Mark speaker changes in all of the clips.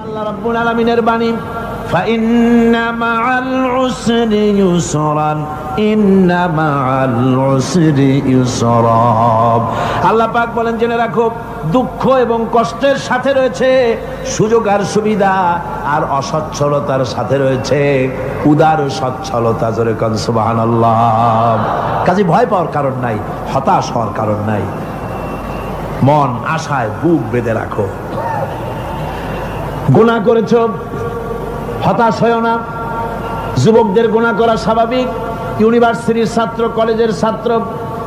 Speaker 1: আল্লাহ রাব্বুল আলামিনের বাণী, ফাইন্না মাআল উসরি ইউসরান, ইন্না মাআল উসরি ইউসরা। আল্লাহ পাক বলেন, জেনে রাখো, দুঃখ এবং কষ্টের সাথে রয়েছে সুযোগ আর সুবিধা, আর অসচ্ছলতার সাথে রয়েছে উদার সচ্ছলতা। জোরে কোন সুবহানাল্লাহ। কাজে ভয় পাওয়ার কারণ নাই, হতাশ হওয়ার কারণ নাই। মন আশায় বুক বেঁধে রাখো। গুনাহ করেছো, হতাশ হয়ো না। যুবকদের গুনাহ করা স্বাভাবিক। ইউনিভার্সিটির ছাত্র, কলেজের ছাত্র,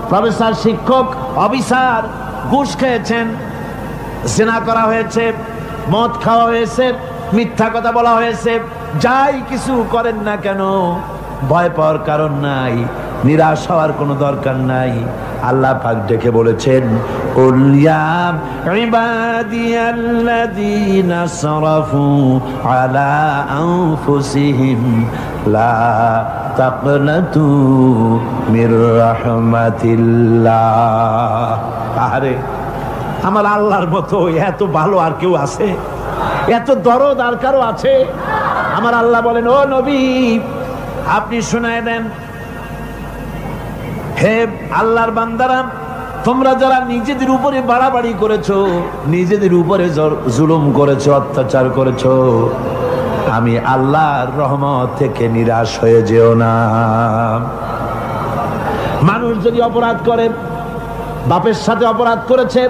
Speaker 1: প্রফেসর, শিক্ষক, অফিসার ঘুষ খেয়েছেন, জিনা করা হয়েছে, মদ খাওয়া হয়েছে, মিথ্যা কথা বলা হয়েছে, যাই কিছু করেন না কেন ভয় পাওয়ার কারণ নাই, নিরাশ হওয়ার কোনো দরকার নাই। আল্লাহ পাক ডেকে বলেছেন, কুল ইয়া ইবাদিয়াল্লাযীনা আসরাফু আলা আনফুসিহিম লা তাকনাতু মির রাহমাতিল্লাহ। আরে আমার আল্লাহর মতো এত ভালো আর কেউ আছে? এত দরদ আর কারো আছে? আমার আল্লাহ বলেন, ও নবী, আপনি শুনায় দেন, হে আল্লাহর বান্দারা, তোমরা যারা নিজেদের উপরে বাড়াবাড়ি করেছো, নিজেদের উপরে জুলুম করেছো, অত্যাচার করেছো, আমি আল্লাহর রহমত থেকে নিরাশ হয়ে যেও না। মানুষ যদি অপরাধ করে, বাপের সাথে অপরাধ করেছে,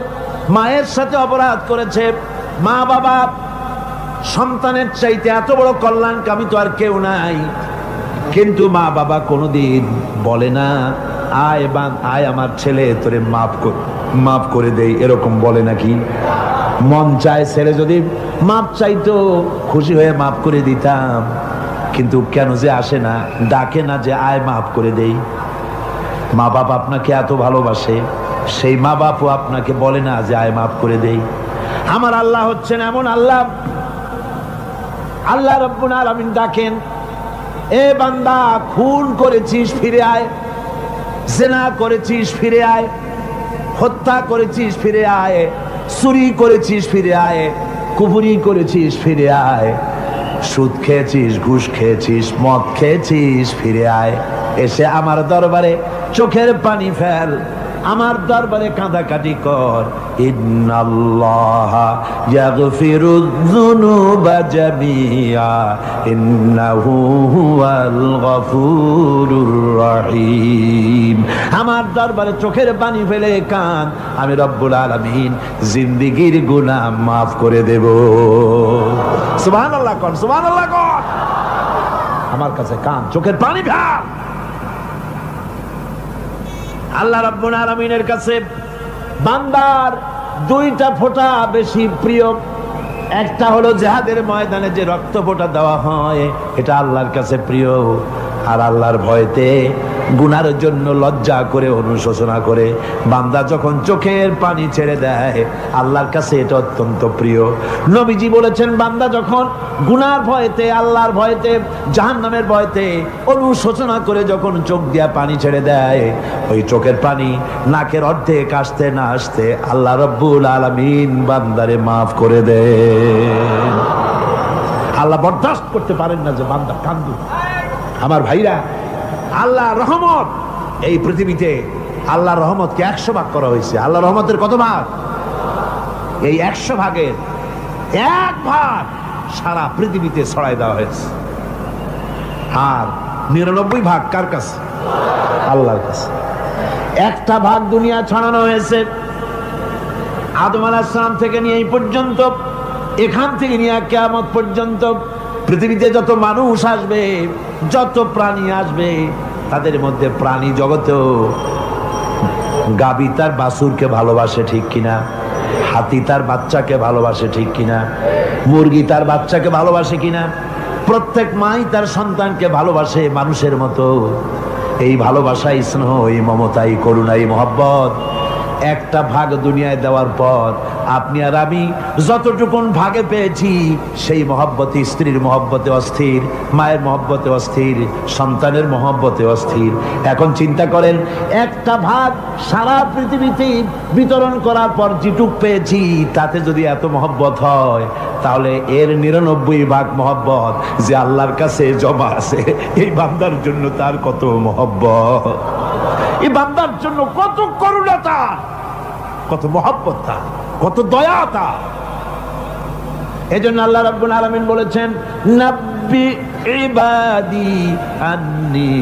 Speaker 1: মায়ের সাথে অপরাধ করেছে, মা বাবা সন্তানের চাইতে এত বড় কল্যাণকামী তো আর কেউ নাই, কিন্তু মা বাবা কোনোদিন বলে না, আয় আমার ছেলে তোরে মাফ করে দেই, এরকম বলে নাকি? মন চায় ছেলে যদি মাপ চাইতো, খুশি হয়ে মাফ করে দিতাম, কিন্তু কেন যে আসে না, ডাকে না যে আয় মাফ করে দেই। মা বাপ আপনাকে এত ভালোবাসে, সেই মা বাপও আপনাকে বলে না যে আয় মাফ করে দেই। আমার আল্লাহ হচ্ছেন এমন আল্লাহ, আল্লাহ রাব্বুল আলামিন ডাকেন, এ বান্দা, খুন করেছিস ফিরে আয়, জিনা করেছিস ফিরে আয়, হত্যা করেছিস ফিরে আয়, চুরি করেছিস ফিরে আয়, কুফরি করেছিস ফিরে আয়, সুদ খেয়েছিস, ঘুষ খেয়েছিস, মদ খেয়েছিস ফিরে আয়, এসে আমার দরবারে চোখের পানি ফেল, আমার দরবারে কাঁদাকাটি কর। ইন্নাল্লাহা ইয়াগফিরুয যুনুবা জামিআ ইন্নাহু হুয়াল গফুরুর রহিম। আমার দরবারে চোখের পানি ফেলে কাঁদ, আমি রব্বুল আলামিন জিন্দেগীর গুনাহ মাফ করে দেব। সুবহানাল্লাহ কোন, সুবহানাল্লাহ কোন। আমার কাছে কাঁদ, চোখের পানি ফেল। আল্লাহ রাব্বুল আলামিনের কাছে বান্দার দুইটা ফোঁটা বেশি প্রিয়। একটা হলো জিহাদের ময়দানে যে রক্ত ফোঁটা দেওয়া হয়, এটা আল্লাহর কাছে প্রিয়। আর আল্লাহর ভয়তে গুনার জন্য লজ্জা করে, অনুশোচনা করে বান্দা যখন চোখের পানি ছেড়ে দেয়, আল্লাহর কাছে এটা অত্যন্ত প্রিয়। নবীজি বলেছেন, বান্দা যখন গুনার ভয়তে, আল্লাহর ভয়তে, জাহান্নামের ভয়তে অনুশোচনা করে যখন চোখ দিয়া পানি ছেড়ে দেয়, ওই চোখের পানি নাকের অর্ধেক আসতে না আসতে আল্লাহ রাব্বুল আলামিন বান্দারে মাফ করে দেন। আল্লাহ বরদাস্ত করতে পারেন না যে বান্দা কান্দুক। আমার ভাইরা, আল্লাহ রহমত, এই পৃথিবীতে আল্লাহর রহমতকে 100 ভাগ করা হয়েছে। আল্লাহ রহমতের কত ভাগ? এই 100 ভাগের 1 ভাগ সারা পৃথিবীতে ছড়াই দেওয়া হয়েছে। আর 99 ভাগ কার কাছে? আল্লাহর কাছে। 1টা ভাগ দুনিয়া ছড়ানো হয়েছে আদম আলাইহিস সালাম থেকে নিয়ে এই পর্যন্ত, এখান থেকে নিয়ে কিয়ামত পর্যন্ত পৃথিবীতে যত মানুষ আসবে, যত প্রাণী আসবে, তাদের মধ্যে প্রাণী জগতেও গাভী তার বাছুরকে ভালোবাসে, ঠিক কিনা? হাতি তার বাচ্চাকে ভালোবাসে, ঠিক কিনা? মুরগি তার বাচ্চাকে ভালোবাসে কিনা? প্রত্যেক মাই তার সন্তানকে ভালোবাসে মানুষের মতো। এই ভালোবাসা, স্নেহ, এই মমতা, এই করুণা, এই মহব্বত একটা ভাগ দুনিয়ায় দেওয়ার পর আপনি আর আমি যতটুকুন ভাগে পেয়েছি সেই মহব্বতে, স্ত্রীর মহব্বতে অস্থির, মায়ের মহব্বতে অস্থির, সন্তানের মহব্বতে অস্থির। এখন চিন্তা করেন, একটা ভাগ সারা পৃথিবীতে বিতরণ করার পর যেটুক পেয়েছি তাতে যদি এত মহব্বত হয়, তাহলে এর 99 ভাগ মহব্বত যে আল্লাহর কাছে জমা আছে, এই বান্দার জন্য তার কত মহব্বত, এই বান্দার জন্য কত করুণা তার, কত মহব্বত তার, কত দয়া তার। এজন্য আল্লাহ রাব্বুল আলামিন বলেছেন, নাব্বি ইবাদি আন্নী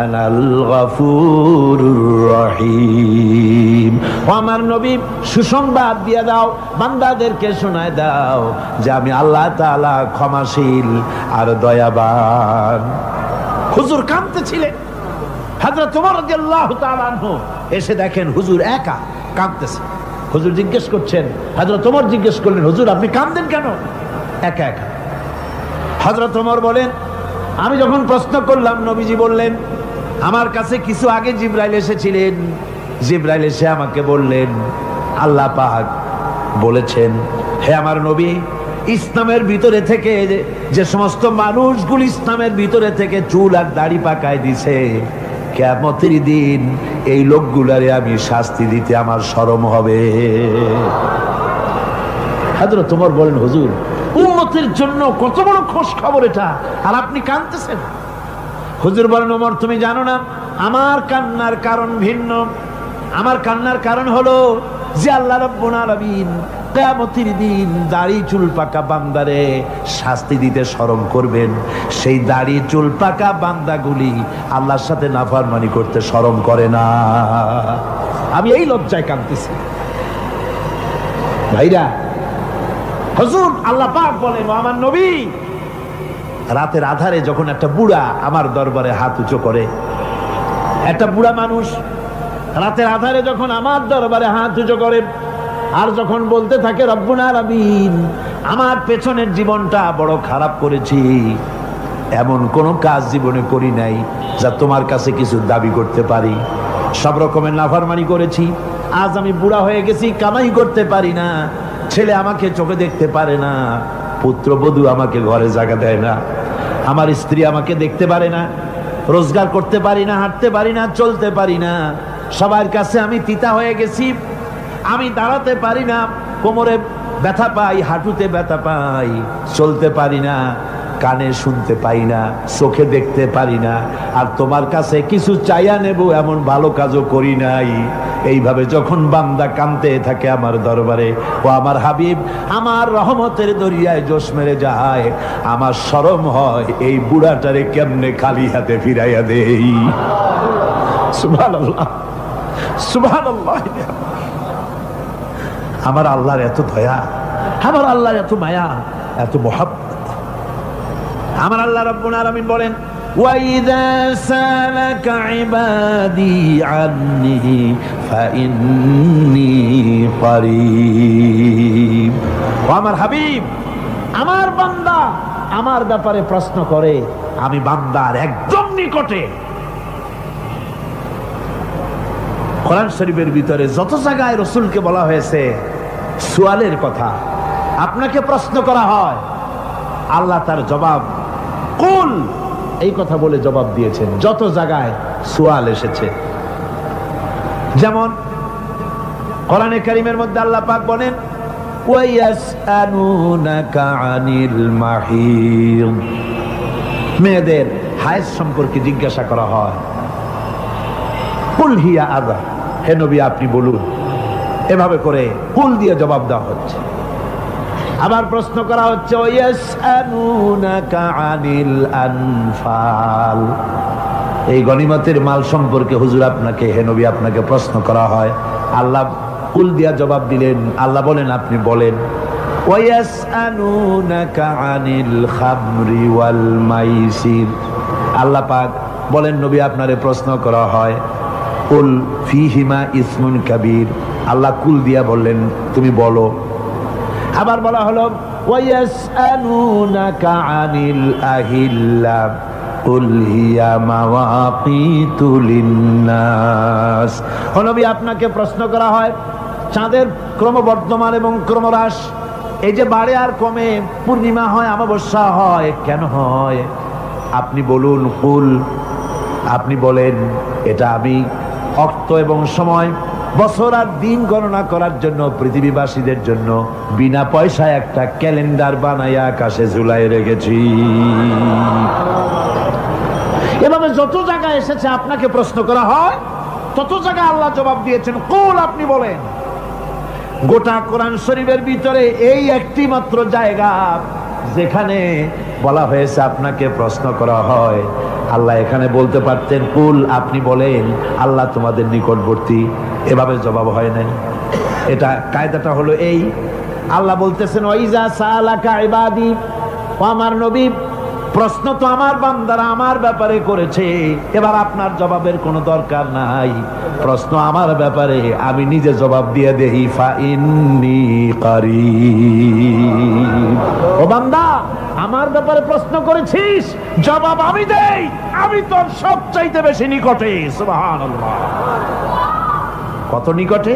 Speaker 1: আনাল গফুরুর রহিম। ও আমার নবী, সুসংবাদ দিয়ে দাও, বান্দাদেরকে শোনায় দাও যে আমি আল্লাহ তাআলা ক্ষমাশীল আর দয়াবান। হুজুর কাঁদতেছিলেন, হযরত ওমর রাদিয়াল্লাহু তাআলা আনহু এসে দেখেন হুজুর একা কাঁদতেছে। হুজুর জিজ্ঞেস করছেন, হযরত ওমর জিজ্ঞেস করলেন, হুজুর আপনি কাঁদেন কেন একা একা? হযরত ওমর বলেন, আমি যখন প্রশ্ন করলাম নবীজি বললেন, আমার কাছে কিছু আগে জিবরাইল এসেছিলেন, জিবরাইল এসে আমাকে বললেন আল্লাহ পাক বলেছেন, হে আমার নবী, ইসলামের ভিতরে থেকে যে সমস্ত মানুষগুলো ইসলামের ভিতরে থেকে চুল আর দাড়ি পাকায় দিছে, কিয়ামতের দিন এই লোকগুলারে আমি শাস্তি দিতে আমার শরম হবে। হযরত ওমর বলেন, হুজুর উম্মতের জন্য কত বড় খোশ খবর এটা, আর আপনি কাঁদতেছেন। হুজুর বলেন, ওমর তুমি জানো না আমার কান্নার কারণ ভিন্ন। আমার কান্নার কারণ হলো যে আল্লাহ রাব্বুল আলামিন কিয়ামতের দিন দাড়ি চুল পাকা বান্দারে শাস্তি দিতে শরম করবেন। সেই দাড়ি চুল পাকা বান্দাগুলি আল্লাহর সাথে নাফরমানি করতে শরম করে না। আমি এই লজ্জায় কাঁদতেছি। ভাইরা, হুজুর আল্লাহ পাক বলেন, ও আমার নবী, রাতের আধারে যখন একটা বুড়া আমার দরবারে হাত উঁচু করে, একটা বুড়া মানুষ রাতের আধারে যখন আমার দরবারে হাত উঁচু করে আর যখন বলতে থাকে, রব্বুল আলামিন আমার পেছনের জীবনটা বড় খারাপ করেছি, এমন কোনো কাজ জীবনে করি নাই যা তোমার কাছে কিছু দাবি করতে পারি, সব রকমের নাফরমানি করেছি, আজ আমি বুড়া হয়ে গেছি, কামাই করতে পারি না, ছেলে আমাকে চোখে দেখতে পারে না, পুত্রবধূ আমাকে ঘরে জায়গা দেয় না, আমার স্ত্রী আমাকে দেখতে পারে না, রোজগার করতে পারি না, হাঁটতে পারি না, চলতে পারি না, সবার কাছে আমি তিতা হয়ে গেছি, আমি দাঁড়াতে পারি না, কোমরে ব্যথা পাই, হাঁটুতে ব্যথা পাই, চলতে পারি না, কানে শুনতে পাই না, চোখে দেখতে পারি না, আর তোমার কাছে কিছু চাইয়া নেব এমন ভালো কাজও করি নাই। এইভাবে যখন বান্দা কাঁদতে থাকে আমার দরবারে, ও আমার হাবিব আমার রহমতের দরিয়ায় জোশ মেরে যায়, আমার শরম হয় এই বুড়াটারে কেমনে খালি হাতে ফিরাইয়া দেই। সুবহানাল্লাহ, সুবহানাল্লাহ। আমার আল্লাহর এত দয়া, আমার আল্লাহর এত মায়া, এত মহব্বত। আমার আল্লাহ রাব্বুল আলামিন বলেন, ওয়াইযা সালাকা ইবাদি আন্নী ফাইন্নী করিব। ও আমার হাবিব, আমার বান্দা আমার ব্যাপারে প্রশ্ন করে, আমি বান্দার একদম নিকটে। কোরআন শরীফের ভিতরে যত জায়গায় রাসূলকে বলা হয়েছে সুয়ালের কথা, আপনাকে প্রশ্ন করা হয়, আল্লাহ তার জবাব কুল এই কথা বলে জবাব দিয়েছেন। যত জায়গায় সুয়াল এসেছে, যেমন কোরআনে কারীমের মধ্যে আল্লাহ পাক বলেন, ওয়ায়াসআলুনাকা আনিল মাহিদ, মেয়েদের হায়েজ সম্পর্কে জিজ্ঞাসা করা হয়, কুল হিয়া আযা, হে নবী আপনি বলুন। এভাবে করে কুল দিয়ে জবাব দেওয়া হচ্ছে। আবার প্রশ্ন করা হচ্ছে, ওয়ায়াসআলুনাকা আনিল আনফাল, এই গনিমতের মাল সম্পর্কে হুজুর আপনাকে, হে নবী আপনাকে প্রশ্ন করা হয়। আল্লাহ কুল দিয়া জবাব দিলেন, আল্লাহ বলেন আপনি বলেন। ওয়ায়াসআলুনাকা আনিল খামরি ওয়াল মাইসির, আল্লাহ পাক বলেন নবী আপনারে প্রশ্ন করা হয়, কুল ফীহিমা ইসমুন কাবীর, আল্লাহ কুল দিয়া বললেন তুমি বলো। আবার বলা হলো, ওয়ায়াসআলুনাকা আনিল আহিল্লা, কুল হিয়া মাওয়াকিতু লিন্নাস। ও নবী, আপনাকে প্রশ্ন করা হয় চাঁদের ক্রমবর্ধমান এবং ক্রমহ্রাস, এই যে বাড়ে আর কমে, পূর্ণিমা হয় অমাবস্যা হয়, কেন হয়? আপনি বলুন। কুল, আপনি বলেন, এটা আমি অর্থ এবং সময়, বছর আর দিন গণনা করার জন্য পৃথিবীবাসীদের জন্য বিনা পয়সায় একটা ক্যালেন্ডার বানাইয়া আকাশে ঝুলাই রেখেছি। এভাবে যত জায়গায় এসেছে আপনাকে প্রশ্ন করা হয়, তত জায়গায় আল্লাহ জবাব দিয়েছেন কুল, আপনি বলেন। গোটা কোরআন শরীফের ভিতরে এই একটি মাত্র জায়গা যেখানে বলা হয়েছে আপনাকে প্রশ্ন করা হয়। আল্লাহ এখানে বলতে পারতেন কুল, আপনি বলেন, আল্লাহ তোমাদের নিকটবর্তী, এভাবে জবাব হয় নাই। এটা কায়দাটা হলো এই, আল্লাহ বলতেছেন ওয়াইজা সালাকা ইবাদি, ও আমার নবী, প্রশ্ন তো আমার বান্দারা আমার ব্যাপারে করেছে, এবার আপনার জবাবের কোনো দরকার নাই। প্রশ্ন আমার ব্যাপারে, আমি নিজে জবাব দিয়ে দেই। ফা ইন্নী কারীব। ও বান্দা, আমার ব্যাপারে প্রশ্ন করেছিস, জবাব আমি দেই, আমি তোর সবচাইতে বেশি নিকটে। সুবহানাল্লাহ। কত নিকটে?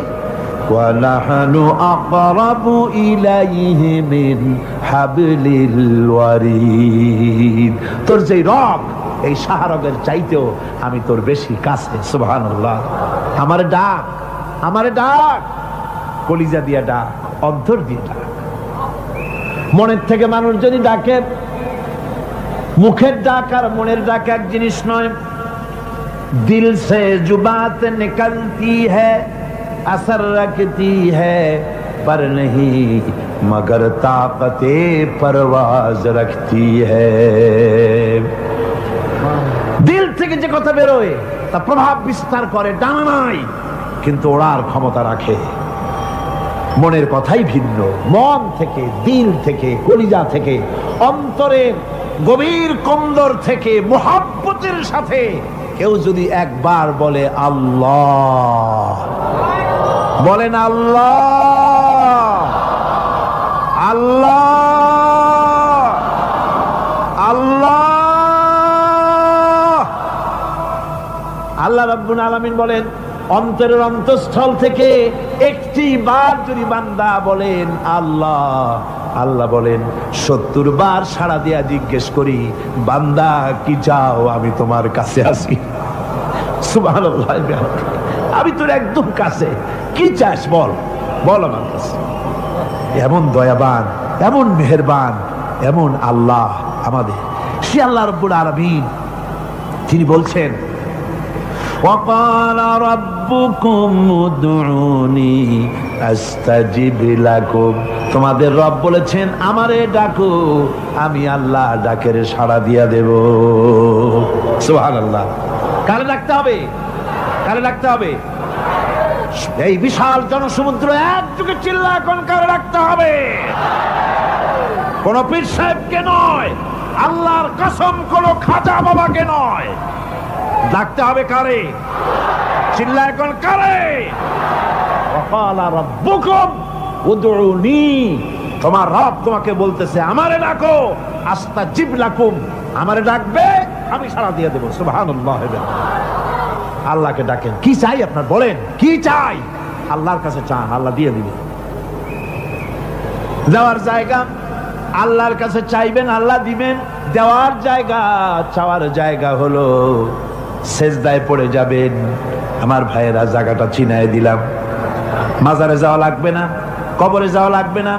Speaker 1: وَنَحْنُ أَقْرَبُ إِلَيْهِ مِنْ حَبْلِ الْوَرِيدِ। তোর যে রগ, এই শাহরগের চাইতেও আমি তোর বেশি কাছে। সুবহানাল্লাহ। আমারে ডাক, আমারে ডাক, কলিজা দিয়া ডাক, অন্তর দিয়ে ডাক। মনের থেকে মানুষ যদি ডাকে, মুখের ডাক আর মনের ডাক এক জিনিস নয়। দিল সে জুবাত নিকলতি হ্যায়, असर रखती है पर नहीं मगर ताकते परवाज रखती है। দিল থেকে যে কথা বেরোয় তা প্রভাব বিস্তার করে, ডানা নাই কিন্তু ওড়ার ক্ষমতা রাখে। মনের কথাই ভিন্ন। মন থেকে, দিল থেকে, কলিজা থেকে, অন্তরের গভীর কন্দর থেকে মুহাব্বতের সাথে কেউ যদি একবার বলে আল্লাহ, বলেন আল্লাহ, আল্লাহ, আল্লাহ। আল্লাহ রাব্বুল আলামিন বলেন, অন্তরের অন্তঃস্থল থেকে একটি বার যদি বান্দা বলেন আল্লাহ, আল্লাহ বলেন 70 বার সাড়া দিয়া জিজ্ঞেস করি, বান্দা কি চাও, আমি তোমার কাছে আছি। সুবহানাল্লাহ। আমি তোর একদম কাছে, কি চাস বল, বল আমার কাছে। এমন দয়াবান, এমন মেহেরবান, এমন আল্লাহ আমাদের। সে আল্লাহ রাব্বুল আলামিন, তিনি বলছেন وَقَالَ رَبُّكُمْ উদউনি আস্তাজিব লাকুম। তোমাদের রব বলেছেন আমারে ডাকো, আমি আল্লাহ ডাকের সাড়া দিয়া দেব। সুবহানাল্লাহ। কারে ডাকতে হবে? কারে ডাকতে হবে? এই বিশাল জনসমুদ্র একযোগে চিল্লা কোন কারে ডাকতে হবে? কোন পীর সাহেবকে নয়, আল্লাহর কসম কোন খাজা বাবাকে নয়, ডাকতে হবে কারে? চিল্লা কোন কারে? ওয়াকালা রাব্বুকুম উদউনি, তোমার রব তোমাকে বলতেছে আমারে ডাকো, আস্তাজিব লাকুম, আমারে ডাকবে আমি সাড়া দিয়ে দেব। সুবহানাল্লাহ। আল্লাহকে ডাকেন। কি চাই আপনার বলেন, কি চাই? আল্লাহর কাছে চান, আল্লাহ দিয়ে দিবেন। দেওয়ার জায়গা আল্লাহর কাছে চাইবেন, আল্লাহ দিবেন। দেওয়ার জায়গা, চাওয়ার জায়গা হলো সেজদায় পড়ে যাবেন। আমার ভাইয়েরা, জায়গাটা চিনায় দিলাম। মাজারে যাওয়া লাগবে না, কবরে যাওয়া লাগবে না।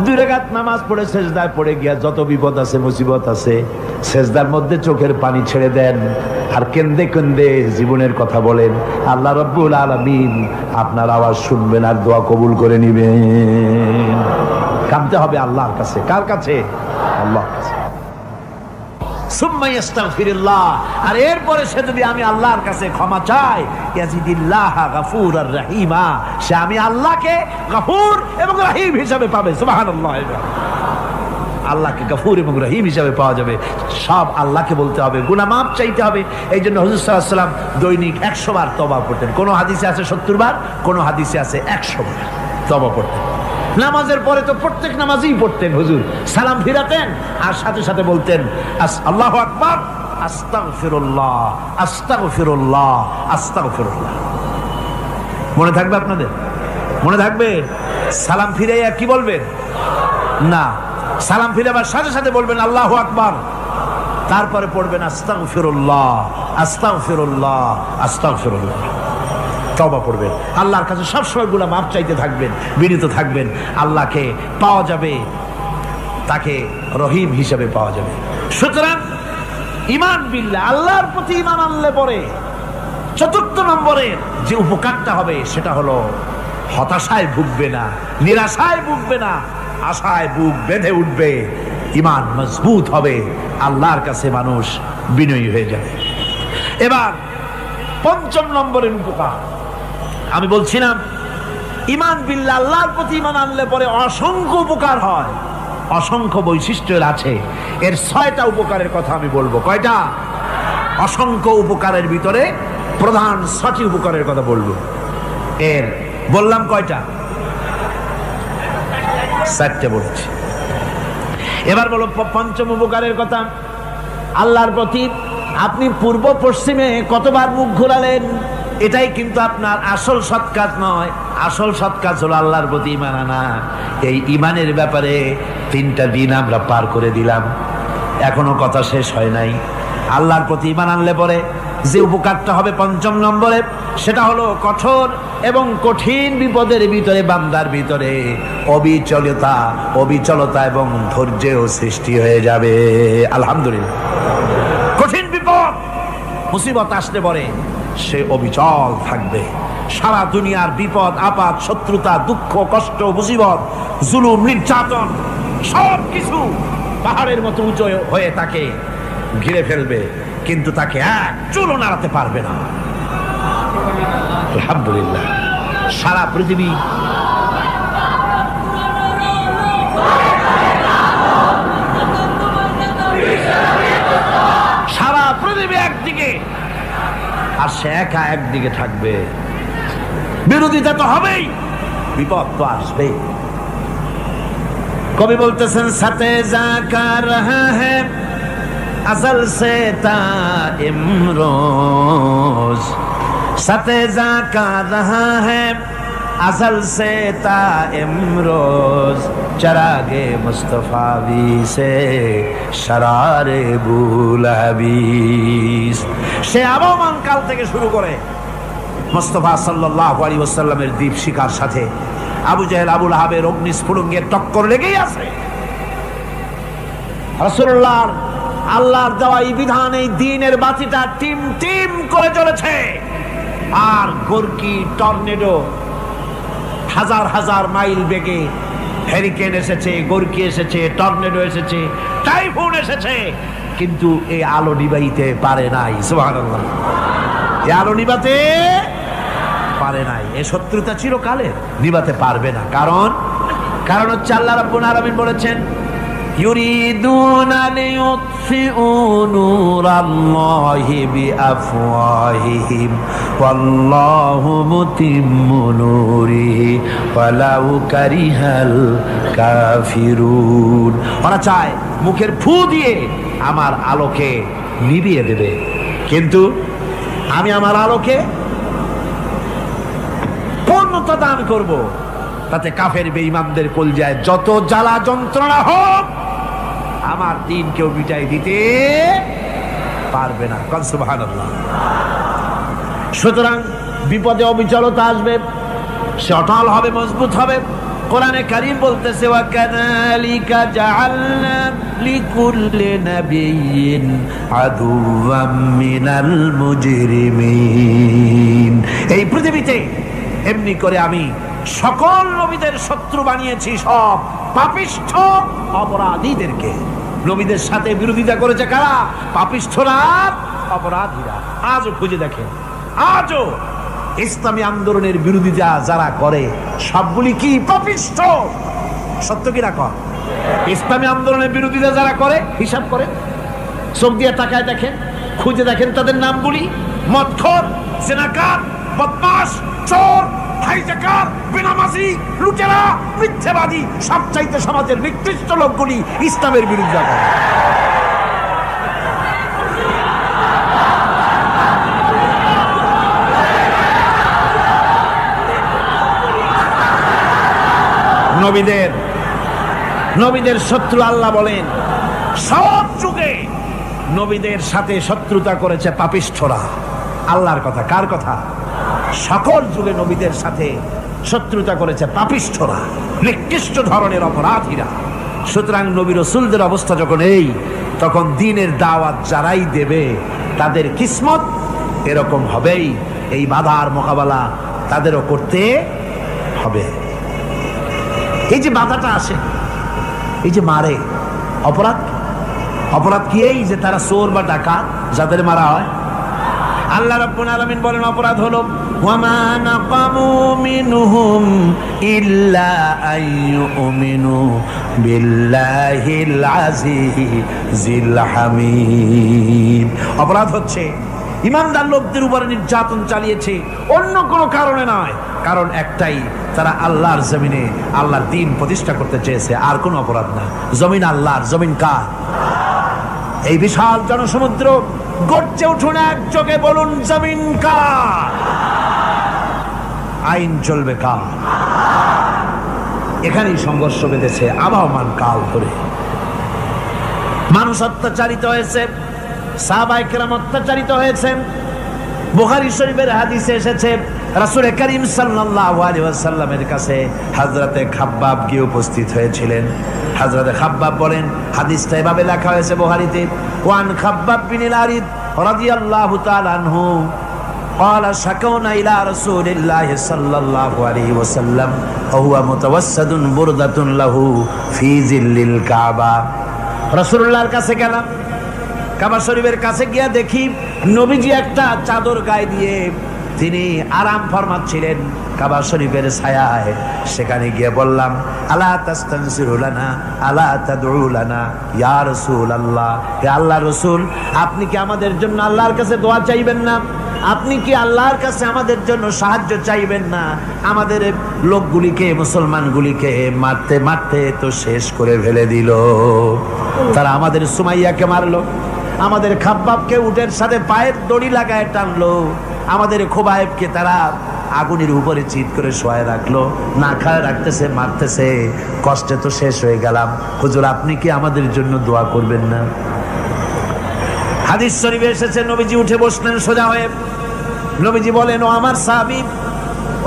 Speaker 1: 2 রাকাত নামাজ পড়ে সেজদায় পড়ে গিয়া যত বিপদ আছে, মুসিবত আছে, সেজদার মধ্যে চোখের পানি ছেড়ে দেন আর কেন্দে কেন্দে জীবনের কথা বলেন। আল্লাহ রাব্বুল আলামিন আপনার আওয়াজ শুনবেন আর দোয়া কবুল করে নিবেন। কাঁদতে হবে আল্লাহর কাছে। কার কাছে? আল্লাহর কাছে। সুম্মা ইস্তাগফিরুল্লাহ, আর এরপরে সে যদি আমি আল্লাহর কাছে ক্ষমা চাই, ইয়াজিদিল্লাহ গফুরার রহিমা, সে আমি আল্লাহকে গফুর এবং রহিম হিসাবে পাবে। সুবহানাল্লাহ। আল্লাহকে গফুর এবং রহিম হিসাবে পাওয়া যাবে। সব আল্লাহকে বলতে হবে, গুনাহ মাফ চাইতে হবে। এই জন্য হুজুর সাল্লাল্লাহু আলাইহি ওয়াসাল্লাম দৈনিক 100 বার তওবা করতেন। কোন হাদিসে আছে 70 বার, কোন হাদিসে আছে 100 বার তওবা করতেন। নামাজের পরে তো প্রত্যেক নামাজই পড়তেন হুজুর, সালাম ফিরাতেন আর সাথে সাথে বলতেন আল্লাহু আকবার, আস্তাগফিরুল্লাহ, আস্তাগফিরুল্লাহ, আস্তাগফিরুল্লাহ। মনে থাকবে আপনাদের? মনে থাকবে? সালাম ফিরাইয়া কি বলবেন? না, সালাম ফিরাবার সাথে সাথে বলবেন আল্লাহু আকবার, তারপরে পড়বেন আস্তাগফিরুল্লাহ, আস্তাগফিরুল্লাহ, আস্তাগফিরুল্লাহ। তওবা পড়বেন, আল্লাহর কাছে সবসময় গুনাহ মাফ চাইতে থাকবেন, বিনীত থাকবেন। আল্লাহকে পাওয়া যাবে, তাকে রহিম হিসেবে পাওয়া যাবে। সুতরাং ঈমান বিল্লাহ, আল্লাহর প্রতি ঈমান আনলে পরে চতুর্থ নম্বরের যে উপকারটা হবে সেটা হলো হতাশায় ভুগবে না, নিরাশায় ভুগবে না, আশায় বুক বেঁধে উঠবে, ঈমান মজবুত হবে, আল্লাহর কাছে মানুষ বিনয়ী হয়ে যাবে। এবার পঞ্চম নম্বরের উপকার আমি বলছিলাম, ঈমান বিল্লাহ, আল্লাহর প্রতি ঈমান আনলে পরে অসংখ্য উপকার হয়, অসংখ্য বৈশিষ্ট্য আছে। এর 6টা উপকারের কথা আমি বলবো। কয়টা? অসংখ্য উপকারের ভিতরে প্রধান 6টি উপকারের কথা বলবো। এর বললাম কয়টা? 4টে বলছি। এবার বলো পঞ্চম উপকারের কথা। আল্লাহর প্রতি আপনি পূর্ব পশ্চিমে কতবার মুখ ঘোরালেন, এটাই কিন্তু আপনার আসল সৎ কাজ নয়। আসল সৎ কাজ হলো আল্লাহর প্রতি ঈমান আনা। এই ঈমানের ব্যাপারে 3টা দিন আমরা পার করে দিলাম, এখনো কথা শেষ হয় নাই। আল্লাহর প্রতি ঈমান আনলে পরে যে উপকারটা হবে পঞ্চম নম্বরে, সেটা হলো কঠোর এবং কঠিন বিপদের ভিতরে বান্দার ভিতরে অবিচলতা এবং ধৈর্যের সৃষ্টি হয়ে যাবে। আলহামদুলিল্লাহ। কঠিন বিপদ মুসিবত আসলে পরে সে অবিচল থাকবে। সারা দুনিয়ার বিপদ আপদ, শত্রুতা, দুঃখ, কষ্ট, মুসিবত, জুলুম, নির্যাতন সবকিছু পাহাড়ের মতো উঁচু হয়ে তাকে ঘিরে ফেলবে, কিন্তু তাকে এক চুলও নাড়াতে পারবে না। আলহামদুলিল্লাহ। সারা পৃথিবী একদিকে আর সে একা একদিকে থাকবে। বিরোধিতা তো হবেই, বিপদ তো আসবে। কবি বলতেছেন, সাথে জাকা রহা হ্যায় अज़ल से ता इमरोज, सतेजा का रहा है अज़ल से ता इमरोज, चरागे मुस्तफावी से शरारे बुलहबीस। সে আবহমান কাল থেকে শুরু করে মুস্তাফা সাল্লাল্লাহু আলাইহি ওয়াসাল্লামের দীপ শিখার সাথে আবু জাহেল, আবু লাহাবের অগ্নিস্ফুলিঙ্গের টক্কর লেগেই আছে। রাসূলুল্লাহ আল্লাহর দেওয়া এই বিধান, এই দ্বীনের বাতিটা টিম টিম করে চলেছে। আর গর্কি, টর্নেডো, হাজার হাজার মাইল বেগে হেরিকেন এসেছে, গর্কি এসেছে, টর্নেডো এসেছে, টাইফুন এসেছে, কিন্তু এই আলো নিবাইতে পারে নাই। সুবহানাল্লাহ। এই আলো নিবাতে পারে নাই। এই শত্রুতা চিরকালের, নিবাতে পারবে না। কারণ হচ্ছে আল্লাহ রাব্বুল আলামিন বলেছেন, ইউরিদুনা লিয়ুতফিউ নূরাল্লাহি বিআফওয়াহিহিম ওয়াল্লাহু মুতিম্মু নূরিহি ওয়ালাউ কারিহাল কাফিরুন। ওরা চায় মুখের ফু দিয়ে আমার আলোকে নিভিয়ে দেবে, কিন্তু আমি আমার আলোকে পূর্ণতা দান করব। তাতে কাফের বেঈমানদের কলজায় যত জ্বালা যন্ত্রণা হোক, আমার দ্বীন কেউ মিটাই দিতে পারবে না। সুবহানাল্লাহ। সুতরাং বিপদে অবিচলতা আসবে, সে অটল হবে, মজবুত হবে। কোরআনে কারীম বলতেছে, ওয়া কাযালিকা জাআলনা লিকুল্লি নাবিয়্যিন আদুওয়াম মিনাল মুজরিমিন। এই পৃথিবীতে এমনি করে আমি সকল নবীদের শত্রু বানিয়েছি, সব পাপিষ্ঠ অপরাধীদেরকে। নবীদের সাথে বিরোধিতা করেছে কারা? পাপিষ্ঠরা, অপরাধীরা। আজও খুঁজে দেখেন, আজও ইসলামী আন্দোলনের বিরোধিতা যারা করে সবগুলি কি? পাপিষ্ঠ। সত্য কি না কর? ইসলামী আন্দোলনের বিরোধিতা যারা করে হিসাব করে, চোখ দিয়ে তাকায় দেখেন, খুঁজে দেখেন তাদের নামগুলি। মদখোর, জিনাকার, বদমাশ, চোর, হাইজাকার, বেনামাজি, লুটেরা, মিথ্যাবাদী, সবচাইতে সমাজের নিকৃষ্ট লোকগুলি ইসলামের বিরুদ্ধে করে। নবীদের শত্রু আল্লাহ বলেন সব যুগে নবীদের সাথে শত্রুতা করেছে পাপিষ্ঠরা। আল্লাহর কথা, কার কথা? সকল যুগে নবীদের সাথে শত্রুতা করেছে পাপিষ্ঠরা, নিকৃষ্ট ধরনের অপরাধীরা। সুতরাং নবী রাসূলদের অবস্থা যখন এই, তখন দ্বীনের দাওয়াত যারাই দেবে তাদের কিসমত এরকম হবেই। এই বাধার মোকাবেলা তাদেরও করতে হবে। এই যে বাধাটা আসে, এই যে মারে, অপরাধ কি? এই যে তারা চোর বা ডাকাত যাদের মারা হয়। আল্লাহ রাব্বুল আলামিন বলেন অপরাধ হলো ওয়ামা নাকামু মিনহুম ইল্লা আইয়ুমিনু বিল্লাহিল আজিজিল হামিদ। অপরাধ হচ্ছে ইমানদার লোকদের উপরে নির্যাতন চালিয়েছে, অন্য কোনো কারণে নয়। কারণ একটাই, তারা আল্লাহর জমিনে আল্লাহর দ্বীন প্রতিষ্ঠা করতে চেয়েছে, আর কোনো অপরাধ না। জমিন আল্লাহর, জমিন কার? এই বিশাল জনসমুদ্র গর্জে উঠুন একযোগে, বলুন জমিন কার? আইন চলবে কার? এখানেই সংঘর্ষ বেঁধেছে আবহমান কাল ধরে। মানুষ অত্যাচারিত হয়েছে, সাহাবায়ে কেরাম অত্যাচারিত হয়েছেন। বুখারী শরীফের হাদিসে এসেছে রাসূল করিম সাল্লাল্লাহু আলাইহি ওয়াসাল্লামের কাছে হযরতে খাব্বাব গিয়ে উপস্থিত হয়েছিলেন। হযরতে খাব্বাব বলেন, হাদিসটা এভাবে লেখা হয়েছে বুখারীতে, ওয়ান খাব্বাব বিন আরিদ রাদিয়াল্লাহু তাআলা আনহু قال شكونا إلى رسول الله صلى الله عليه وسلم وهو متوسد بردة له في ظل الكعبة। রাসূলুল্লাহর কাছে গেলাম, কাবা শরীফের কাছে গিয়া দেখি নবীজি একটা চাদর গায়ে দিয়ে তিনি আরাম ফরমাচ্ছিলেন কাবা শরীফের ছায়ায়। সেখানে গিয়ে বললাম, আলা তাস্তানসিরু লানা আলা তাদউ লানা ইয়া রাসূলুল্লাহ, হে আল্লাহর রাসূল, আপনি কি আমাদের জন্য আল্লাহর কাছে দোয়া চাইবেন না? আপনি কি আল্লাহর কাছে আমাদের জন্য সাহায্য চাইবেন না? আমাদের লোকগুলিকে, মুসলমানগুলিকে মারতে মারতে তো শেষ করে ফেলে দিল। তারা আমাদের সুমাইয়াকে মারলো, আমাদের খাব্বাবকে উটের সাথে পায়ের দড়ি লাগায় টানলো, আমাদের খোবায়েবকে তারা আগুনের উপরে চিৎ করে শোয়ায় রাখলো, না খায় রাখতেছে, মারতেছে, কষ্টে তো শেষ হয়ে গেলাম। হুজুর, আপনি কি আমাদের জন্য দোয়া করবেন না? হাদিস শরীফে এসেছে, নবীজি উঠে বসলেন সোজা হয়ে। নবীজি বলেন, ও আমার সাহাবী,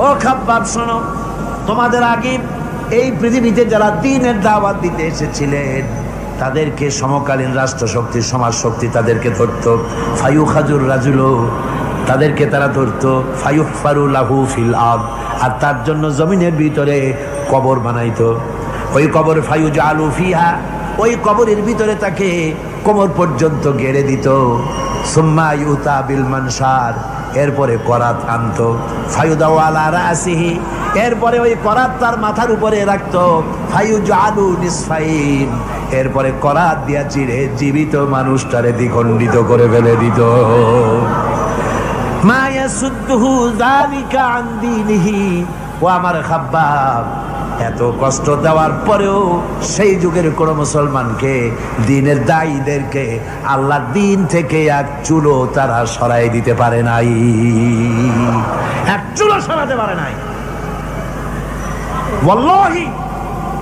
Speaker 1: ও খাব্বাব, শোনো, তোমাদের আগে এই পৃথিবীতে যারা দ্বীনের দাওয়াত দিতে এসেছিলেন তাদেরকে সমকালীন রাষ্ট্রশক্তি, সমাজ শক্তি তাদেরকে ধরতো। ফায়ুখাজুর রাজুলো, তাদেরকে তারা ধরতো। ফায়ুহফারু লাহু ফিল আরদ, আর তার জন্য জমিনের ভিতরে কবর বানাইতো। ওই কবর ফায়ুজালু ফিহা, ওই কবরের ভিতরে তাকে কোমর পর্যন্ত গেড়ে দিত। সুম্মা ইউতা বিল মানশার, এরপরে করাত আনতো। ফায়ুদাউ আলা রাসিহি, এরপরে ওই করাত তার মাথার উপরে রাখতো। ফায়ুজালু নিসফাইন, এরপরে করাত দিয়া চিরে জীবিত মানুষটারে দ্বিখণ্ডিত করে ফেলে দিত। মা ইয়াসুদ্দুহু যালিকা আন দীনিহি। ও আমার খাব্বাব, এত কষ্ট দেওয়ার পরেও সেই যুগের কোন মুসলমানকে, দ্বীনের দায়ীদেরকে আল্লাহর দ্বীন থেকে এক চুলো তারা সরাই দিতে পারে নাই, এক চুলো সরাতে পারে নাই। ওয়াল্লাহি,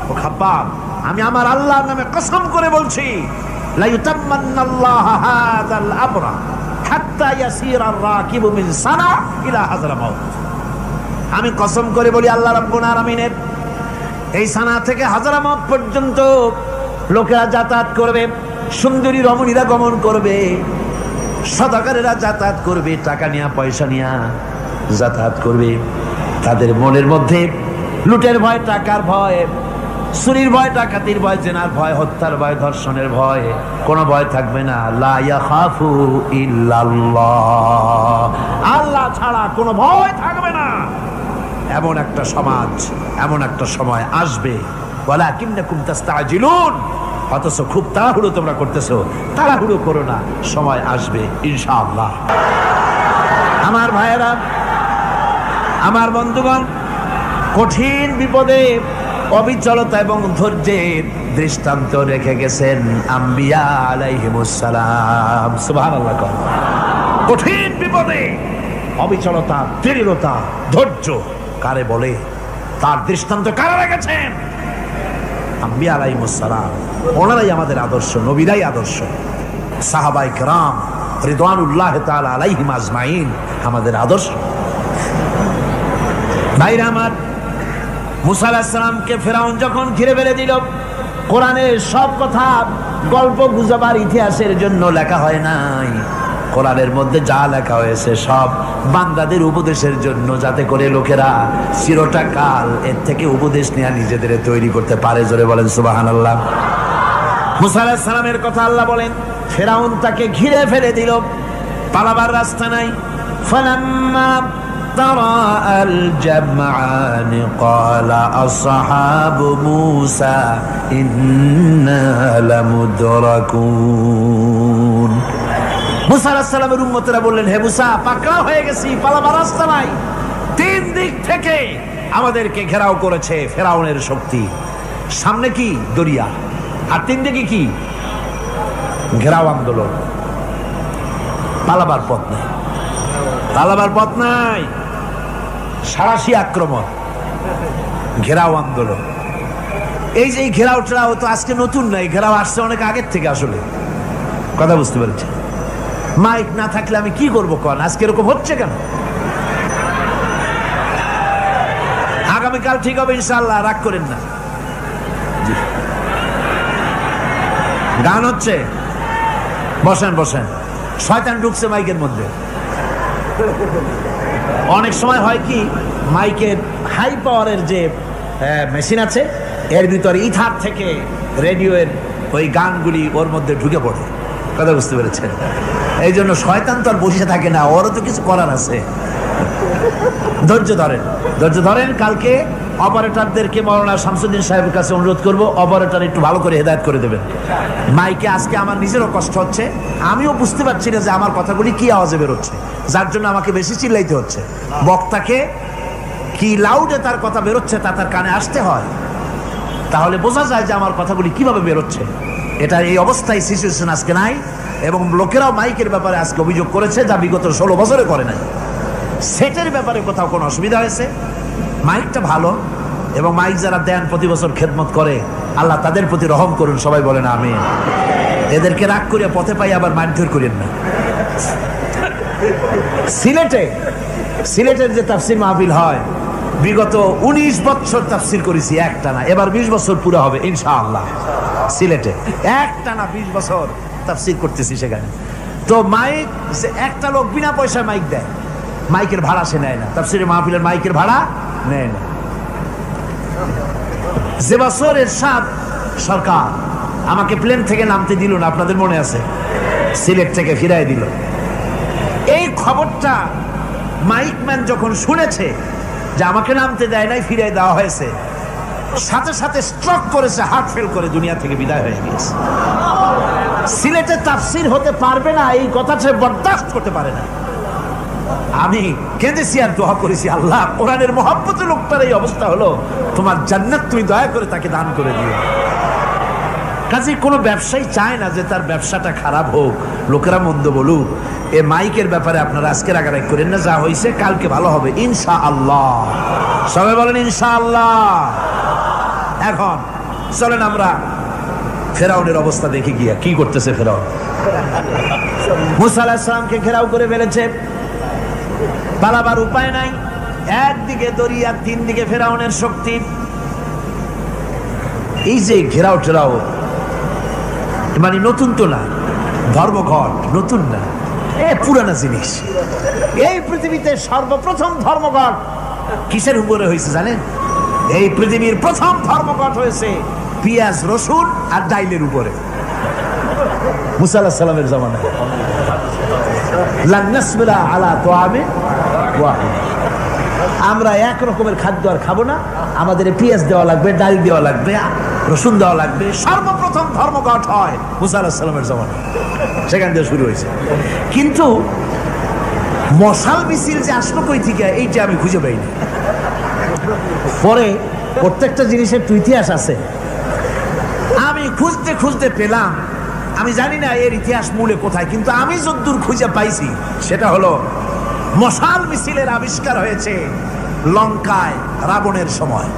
Speaker 1: ও খাব্বাব, আমি আমার আল্লাহর নামে কসম করে বলছি, লা ইউতাম্মান্নাল্লাহু হাযাল আমরা হাত্তা ইয়াসিরা আর-রাকিবু মিন সানা ইলা হাযরামাউত। আমি কসম করে বলি, আল্লাহ রাব্বুল আলামিনের এই সানা থেকে হাযরামাউত পর্যন্ত লোকেরা যাতায়াত করবে, সুন্দরী রমণীরা গমন করবে, সদাগরেরা যাতায়াত করবে, টাকা নিয়া পয়সা নিয়া যাতায়াত করবে। তাদের মনের মধ্যে লুটের ভয়, টাকার ভয়, চুরির ভয়, ডাকাতির ভয়, জেনার ভয়, হত্যার ভয়, ধর্ষণের ভয়, কোনো ভয় থাকবে না। লা ইয়াখাফু ইল্লাল্লাহ, আল্লাহ ছাড়া কোনো ভয় থাকবে না। এমন একটা সমাজ, এমন একটা সময় আসবে। ওয়ালাকিন্নাকুম তাস্তাজিলুন, অথচ খুব তাড়াহুড়ো তোমরা করতেছো। তাড়াহুড়ো করো না, সময় আসবে ইনশাআল্লাহ। আমার ভাইয়েরা, আমার বন্ধুগণ, কঠিন বিপদে অবিচলতা এবং ধৈর্যের দৃষ্টান্ত রেখে গেছেন আম্বিয়া আলাইহিমুস সালাম। সুবহানাল্লাহ। কঠিন বিপদে অবিচলতা, দৃঢ়তা, ধৈর্য কারে বলে, তার দৃষ্টান্ত কারা রেখেছেন? আম্বিয়া আলাইহিমুস সালাম। ওনারাই আমাদের আদর্শ, নবীরাই আদর্শ। সাহাবায়ে কেরাম রিদওয়ানুল্লাহ তাআলা আলাইহিম আজমাইন আমাদের আদর্শ। ভাইরা আমার, মুসা আলাইহিস সালামকে ফেরাউন যখন ঘিরে ফেলে দিল, কোরআনের সব কথা গল্প গুজবার ইতিহাসের জন্য লেখা হয় নাই। কোরআনের মধ্যে যা লেখা হয়েছে সব বান্দাদের উপদেশের জন্য, যাতে করে লোকেরা চিরটা কাল এর থেকে উপদেশ নেওয়া নিজেদের তৈরি করতে পারে। জোরে বলেন সুবহানাল্লাহ। মুসা আলাইহিস সালামের কথা আল্লাহ বলেন, ফেরাউন তাকে ঘিরে ফেলে দিল, পালাবার রাস্তা নাই। ফালাম্মা ترى الجمعان قال أصحاب موسى إنا لمدركون। মুসা আলাইহিস সালামের উম্মতেরা বললেন, হে মুসা, পাকড়াও হয়ে গেছি, পালাবার রাস্তা নাই। তিন দিক থেকে আমাদেরকে ঘেরাও করেছে ফেরাউনের শক্তি। সামনে কি? দরিয়া, আর তিন দিকে কি? ঘেরাও আন্দোলন। পালাবার পথ নাই, পালাবার পথ নাই। সারাশি আক্রমণ, ঘেরাও আন্দোলন। এই যে ঘেরাও টেরাও তো আজকে নতুন নাই, ঘেরাও আসছে অনেক আগের থেকে। আসলে কথা বুঝতে পেরেছি। মাইক না থাকলে আমি কি করবো কোন? আজকে এরকম হচ্ছে কেন? আগামীকাল ঠিক হবে ইনশাআল্লাহ, রাগ করেন না। গান হচ্ছে, বসেন বসেন। শয়তান ঢুকছে মাইকের মধ্যে। অনেক সময় হয় কি, মাইকের হাই পাওয়ারের যে মেশিন আছে, এর ভিতরে ইথার থেকে রেডিওর ওই গানগুলি ওর মধ্যে ঢুকে পড়ে। কথা বুঝতে পেরেছেন? এই জন্য শয়তান তো আর বসে থাকে না, ওরও তো কিছু করার আছে। ধৈর্য ধরেন, ধৈর্য ধরেন। কালকে অপারেটরদেরকে মাওলানা শামসুদ্দিন সাহেবের কাছে অনুরোধ করব, অপারেটর একটু ভালো করে হেদায়েত করে দেবেন মাইকে। আজকে আমার নিজেরও কষ্ট হচ্ছে, আমিও বুঝতে পারছি না যে আমার কথাগুলি কি আওয়াজে বেরোচ্ছে, যার জন্য আমাকে বেশি চিল্লাইতে হচ্ছে। বক্তাকে কি লাউডে তার কথা বেরোচ্ছে তা তার কানে আসতে হয়, তাহলে বোঝা যায় যে আমার কথাগুলি কিভাবে বেরোচ্ছে। এটা এই অবস্থায় সিচুয়েশন আজকে নাই, এবং লোকেরাও মাইকের ব্যাপারে আজকে অভিযোগ করেছে, যা বিগত 16 বছরে করে নাই। সেটের ব্যাপারে কোথাও কোনো অসুবিধা হয়েছে? মাইকটা ভালো, এবং মাইক যারা দেন প্রতি বছর খেদমত করে, আল্লাহ তাদের প্রতি রহম করুন। সবাই বলেন আমিন। এদেরকে রাগ করে পথে পাই আবার মারধর করেন না। সিলেটের যে তাফসির মাহফিল হয়, বিগত 19 বছর তাফসির করেছি একটানা, এবার 20 বছর পুরো হবে ইনশাআল্লাহ। সিলেটে একটানা 20 বছর তাফসির করতেছি সেখানে। তো মাইক, একটা লোক বিনা পয়সায় মাইক দেয়, মাইকের ভাড়া সে নেয় না। তাফসিরের মাহফিলের মাইকের ভাড়া নেয় না। যে বছর এরশাদ সরকার আমাকে প্লেন থেকে নামতে দিল না, আপনাদের মনে আছে? সিলেট থেকে ফিরাই দিল। এই খবরটা মাইকম্যান যখন শুনেছে যে আমাকে নামতে দেয় নাই, ফিরাই দেওয়া হয়েছে, সাথে সাথে স্ট্রোক করেছে, হার্ট ফেল করে দুনিয়া থেকে বিদায় হয়ে গিয়েছে। সিলেটে তাফসির হতে পারবে না, এই কথাটা বরদাস্ত করতে পারে না। আমি কেঁদেছি আর দোয়া করেছি, আল্লাহ, কোরআনের মহব্বতের লোকটার এই অবস্থা হলো, তোমার জান্নাত তুমি দয়া করে তাকে দান করে দিও। কাজে কোনো ব্যবসায়ী চায় না যে তার ব্যবসাটা খারাপ হোক, লোকেরা মন্দ বলুক। এ মাইকের ব্যাপারে আপনারা আজকে রাগারাগ করেন না, যা হয়েছে কালকে ভালো হবে ইনশাআল্লাহ। সবাই বলেন ইনশাআল্লাহ। এখন চলেন আমরা ফেরাউনের অবস্থা দেখে গিয়া কি করতেছে ফেরাউন। মুসা আলাইহিস সালামকে ঘেরাও করে ফেলেছে, পালাবার উপায় নাই। একদিকে দরিয়া, তিন দিকে ফেরাউনের শক্তি। এই যে ঘেরাও টেরাও মানে নতুন তো না, ধর্মঘট নতুন না, পুরানা জিনিস। এই পৃথিবীতে সর্বপ্রথম ধর্মঘট কিসের উপরে হয়েছে জানেন? এই পৃথিবীর প্রথম ধর্মঘট হয়েছে পেঁয়াজ, রসুন আর ডাইলের উপরে, মুসা আলাইহিস সালামের জামানায়। লান নাসবিরা আলা তাআমিন ওয়াহিদ, আমরা এক রকমের খাদ্য আর খাবো না, আমাদের পেঁয়াজ দেওয়া লাগবে, ডাল দেওয়া লাগবে, রসুন দেওয়া লাগবে। সর্বপ্রথম ধর্মঘট হয় মুসা আলাইহিস সালামের জামানায়, সেখান থেকে শুরু হয়েছে। কিন্তু মশাল মিছিল যে আসলো কই থেকে, এইটা আমি খুঁজে পাইনি। পরে প্রত্যেকটা জিনিসের তো ইতিহাস আছে। আমি খুঁজতে খুঁজতে পেলাম, আমি জানি না এর ইতিহাস মূলে কোথায়, কিন্তু আমি যতদূর খুঁজে পাইছি সেটা হলো মশাল মিছিলের আবিষ্কার হয়েছে লঙ্কায় রাবণের সময়।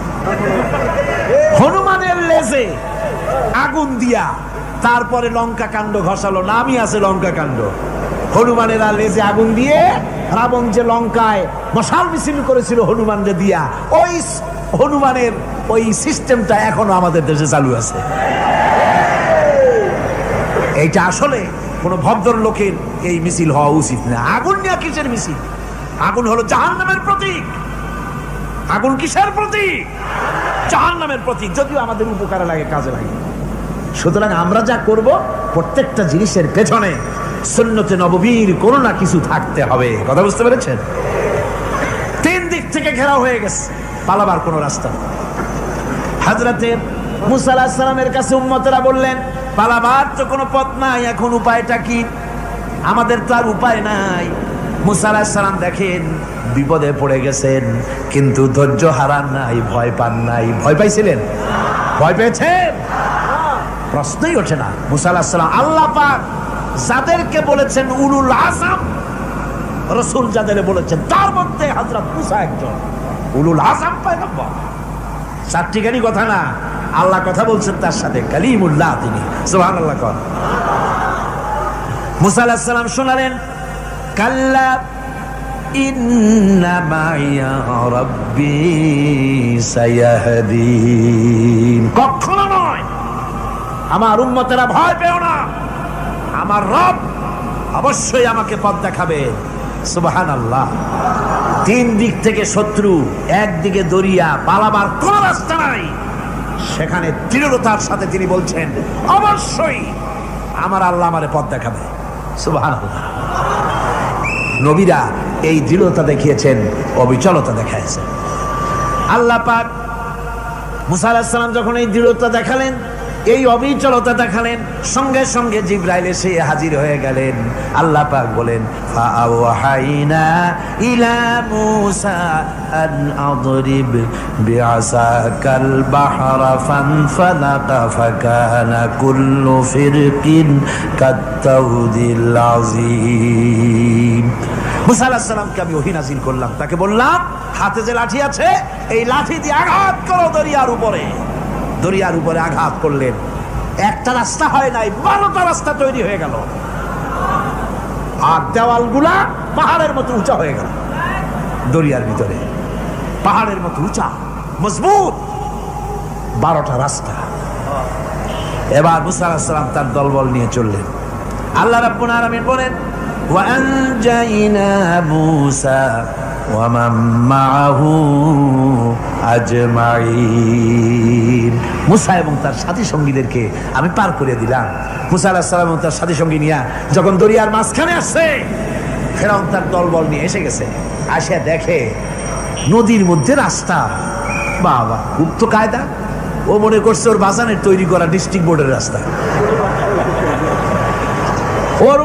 Speaker 1: হনুমানের লেজে আগুন দিয়া তারপরে লঙ্কা কাণ্ড ঘষালো, নামই আছে লঙ্কা কাণ্ড। হনুমানের লেজে আগুন দিয়ে রাবণ যে লঙ্কায় মশাল মিছিল করেছিল হনুমানকে দিয়া, ওই হনুমানের ওই সিস্টেমটা এখনো আমাদের দেশে চালু আছে। এইটা আসলে কোন ভদ্রলোকের এই মিছিল হওয়া উচিত না। আগুন নিয়ে কিসের মিছিল? আগুন হলো জাহান্নামের প্রতীক। আগুন কিসের প্রতীক? জাহান্নামের প্রতীক। যদিও আমাদের উপকারে লাগে, কাজে লাগে। সুতরাং আমরা যা করব প্রত্যেকটা জিনিসের পেছনে সুন্নতে নববীর কোনো না কিছু থাকতে হবে। কথা বুঝতে পেরেছেন? তিন দিক থেকে ঘেরাও হয়ে গেছে, পালাবার কোনো রাস্তা নেই। হযরতে মুসা আলাইহিস সালামের কাছে উম্মতেরা বললেন, পালাবার তো কোনো পথ নাই, এখন উপায়টা কি? আমাদের তো আর উপায় নাই। মুসা আলাইহিস সালাম দেখেন বিপদে পড়ে গেছেন, কিন্তু ধৈর্য হারান নাই, ভয় পান নাই। ভয় পাইছিলেন? ভয় পেয়েছেন? প্রশ্নই ওঠে না। মুসা আলাইহিস সালাম আল্লাহ পাক যাদেরকে বলেছেন উলুল আযম, রাসূল যাদের বলেছেন তার মধ্যে হযরত মুসা একজন উলুল আযম পয়গম্বর। চারটিখানি কথা না, আল্লাহ কথা বলছেন তার সাথে, কালিমুল্লাহ তিনি। সুবহানাল্লাহ। কর মুসা আলাইহিস সালাম শোনালেন, কাল্লা ইন্না মাইয়া রাব্বি সায়াহদিন। কখনো নয়, আমার উম্মতেরা ভয় পেও না, আমার রব অবশ্যই আমাকে পথ দেখাবে। সুবহানাল্লাহ। তিন দিক থেকে শত্রু, একদিকে দরিয়া, পালাবার কোন রাস্তা নাই। সেখানে দৃঢ়তার সাথে তিনি বলছেন, অবশ্যই আমার আল্লাহ আমারে পথ দেখাবে। সুবহানাল্লাহ। নবীরা এই দৃঢ়তা দেখিয়েছেন, অবিচলতা দেখাইছেন। আল্লাহ পাক মুসা আলাইহিস সালাম যখন এই দৃঢ়তা দেখালেন, এই অবিচলতা দেখালেন, সঙ্গে সঙ্গে জিবরাইল এসে হাজির হয়ে গেলেন। আল্লাহ পাক বলেন, ফাআওহাইনা ইলা মূসা আন আদরিব বিআসাকাল বাহরা ফানফালাকা ফাকানা কুল্লু ফিরকিন কাত্তাউদিল আযীম। মুসা আলাইহিস সালামকে আমি ওহী নাযিল করলাম, তাকে বললাম হাতে যে লাঠি আছে এই লাঠি দিয়ে আঘাত করো দরিয়ার উপরে। দরিয়ার উপরে আঘাত করলেন, একটা রাস্তা হয় নাই, 12টা রাস্তা তৈরি হয়ে গেল। আর দেওয়ালগুলা পাহাড়ের মতো উঁচা হয়ে গেল। দরিয়ার ভিতরে পাহাড়ের মতো উঁচা মজবুত 12টা রাস্তা। এবার মুসা আলাইহিস সালাম তার দলবল নিয়ে চললেন। আল্লাহ রাব্বুল আলামিন বলেন, ওয়া আনজাইনা মূসা ওয়া মান মাআহু আজমাইন। মুসা এবং তার সাথী সঙ্গীদেরকে আমি পার করে দিলাম। মুসা আলাইহিস সালাম এবং তার সাথী সঙ্গী নিয়ে যখন দরিয়ার মাঝখানে আসছে, ফেরাউন তার দলবল নিয়ে এসে গেছে। আসে দেখে নদীর মধ্যে রাস্তা। বাবা, খুব তো কায়দা। ও মনে করছে ওর বাজানের তৈরি করা ডিস্ট্রিক্ট বোর্ডের রাস্তা। ওর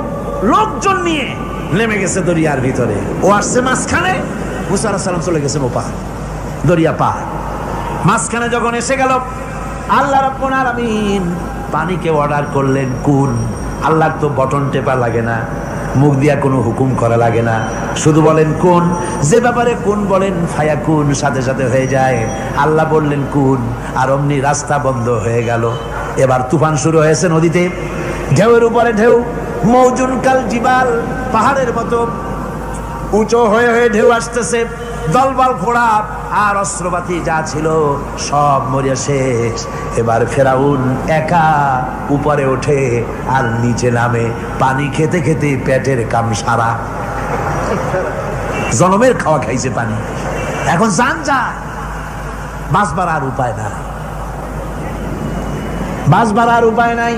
Speaker 1: লোকজন নিয়ে নেমে গেছে দরিয়ার ভিতরে। ও আসছে মাঝখানে, মুসা আলাইহিস সালাম চলে গেছে ওপার, দরিয়া পার। মাঝখানে যখন এসে গেল, আল্লাহ রাব্বুল আলামিন পানিকে অর্ডার করলেন কুন। আল্লাহর তো বটন টেপা লাগে না, মুখ দিয়া কোনো হুকুম করা লাগে না, শুধু বলেন কুন। যে ব্যাপারে কুন বলেন ফায়াকুন, সাথে সাথে হয়ে যায়। আল্লাহ বললেন কুন, আর অমনি রাস্তা বন্ধ হয়ে গেল। এবার তুফান শুরু হয়েছে নদীতে, ঢেউয়ের উপরে ঢেউ, মৌজুন কাল জিবাল, পাহাড়ের মতো উঁচু হয়ে হয়ে ঢেউ আসতেছে। দলবল ঘোড়া আর অস্ত্রপাতি যা ছিল সব মরিয়া শেষ। এবার ফেরাউন একা উপরে ওঠে আর নিচে নামে, পানি খেতে খেতে পেটের কাম সারা। জনমের খাওয়া খাইছে পানি, এখন জান যায়, বাঁচবার আর উপায় নাই, বাঁচবার আর উপায় নাই।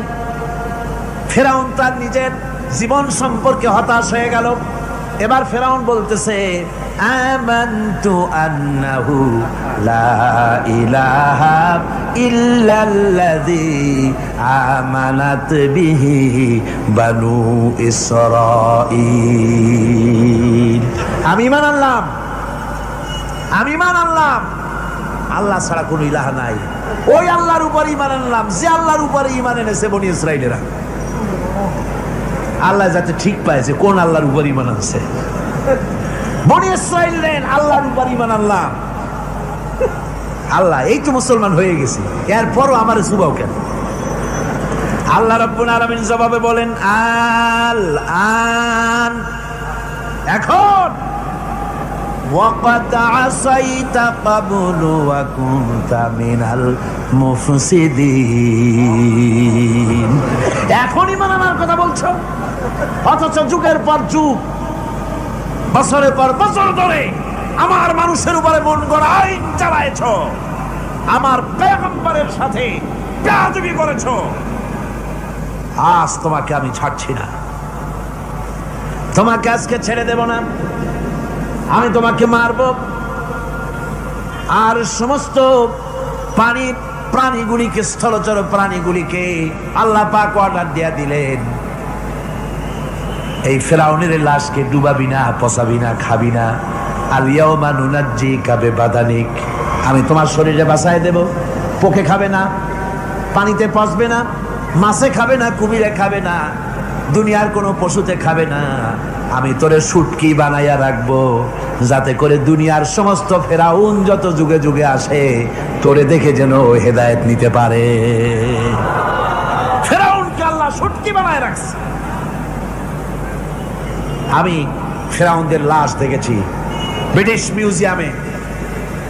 Speaker 1: ফেরাউন তার নিজের জীবন সম্পর্কে হতাশ হয়ে গেল। এবার ফেরাউন বলতেছে, আমানতু আন্নাহু লা ইলাহা ইল্লাল্লাযী আমানাত বিহি বানু ইসরাঈল। আমি ঈমান আনলাম আল্লাহ ছাড়া কোনো ইলাহ নাই, ওই আল্লাহর উপর ঈমান আনলাম যে আল্লাহর উপরে ঈমান এনেছে বনি ইসরাইলেরা। আল্লাহ যাতে ঠিক পাইছে কোন আল্লাহর উপর ঈমান আনছে। বনি ইসরাইল আল্লাহর উপর ঈমান আনলাম, আল্লাহ এই তো মুসলমান হয়ে গেছি, এরপরও আমার সুবাও কেন? আল্লাহ রাব্বুল আলামিন জবাবে বলেন আল আন, এখন ওয়াকাদ আসাইতা ক্বাবলু ওয়া কুনতা মিনাল মুফসিদিন, এখন ঈমান আনার কথা বলছো, অথচ যুগের পর যুগ বছরের পর বছর ধরে আমার মানুষের উপরে মন গড়া আইন চালায়েছো, আমার পয়গম্বরের সাথে বেয়াদবি করেছো। আজ তোমাকে আমি ছাড়ছি না, তোমাকে আজকে ছেড়ে দেব না, আমি তোমাকে মারব। আর সমস্ত প্রাণীগুলিকে, স্থলচর প্রাণীগুলিকে আল্লাহ পাক অর্ডার দিয়া দিলেন, এই ফেরাউনের লাশকে ডুবাবি না, পচাবি না, খাবি না। আল ইয়াউমা নুনাজ্জিকা বিবাদানিক, আমি তোমার শরীরে বাঁচায় দেব। পোকে খাবে না, পানিতে পচবে না, মাছে খাবে না, কুমিরে খাবে না, দুনিয়ার কোনো পশুতে খাবে না। আমি তোরে শুটকি বানাইয়া রাখবো, যাতে করে দুনিয়ার সমস্ত ফেরাউন যত যুগে যুগে আসে তোরে দেখে যেন হেদায়েত নিতে পারে। ফেরাউনকে আল্লাহ শুটকি বানায় রাখছে। আমি ফেরাউনদের লাশ দেখেছি ব্রিটিশ মিউজিয়ামে।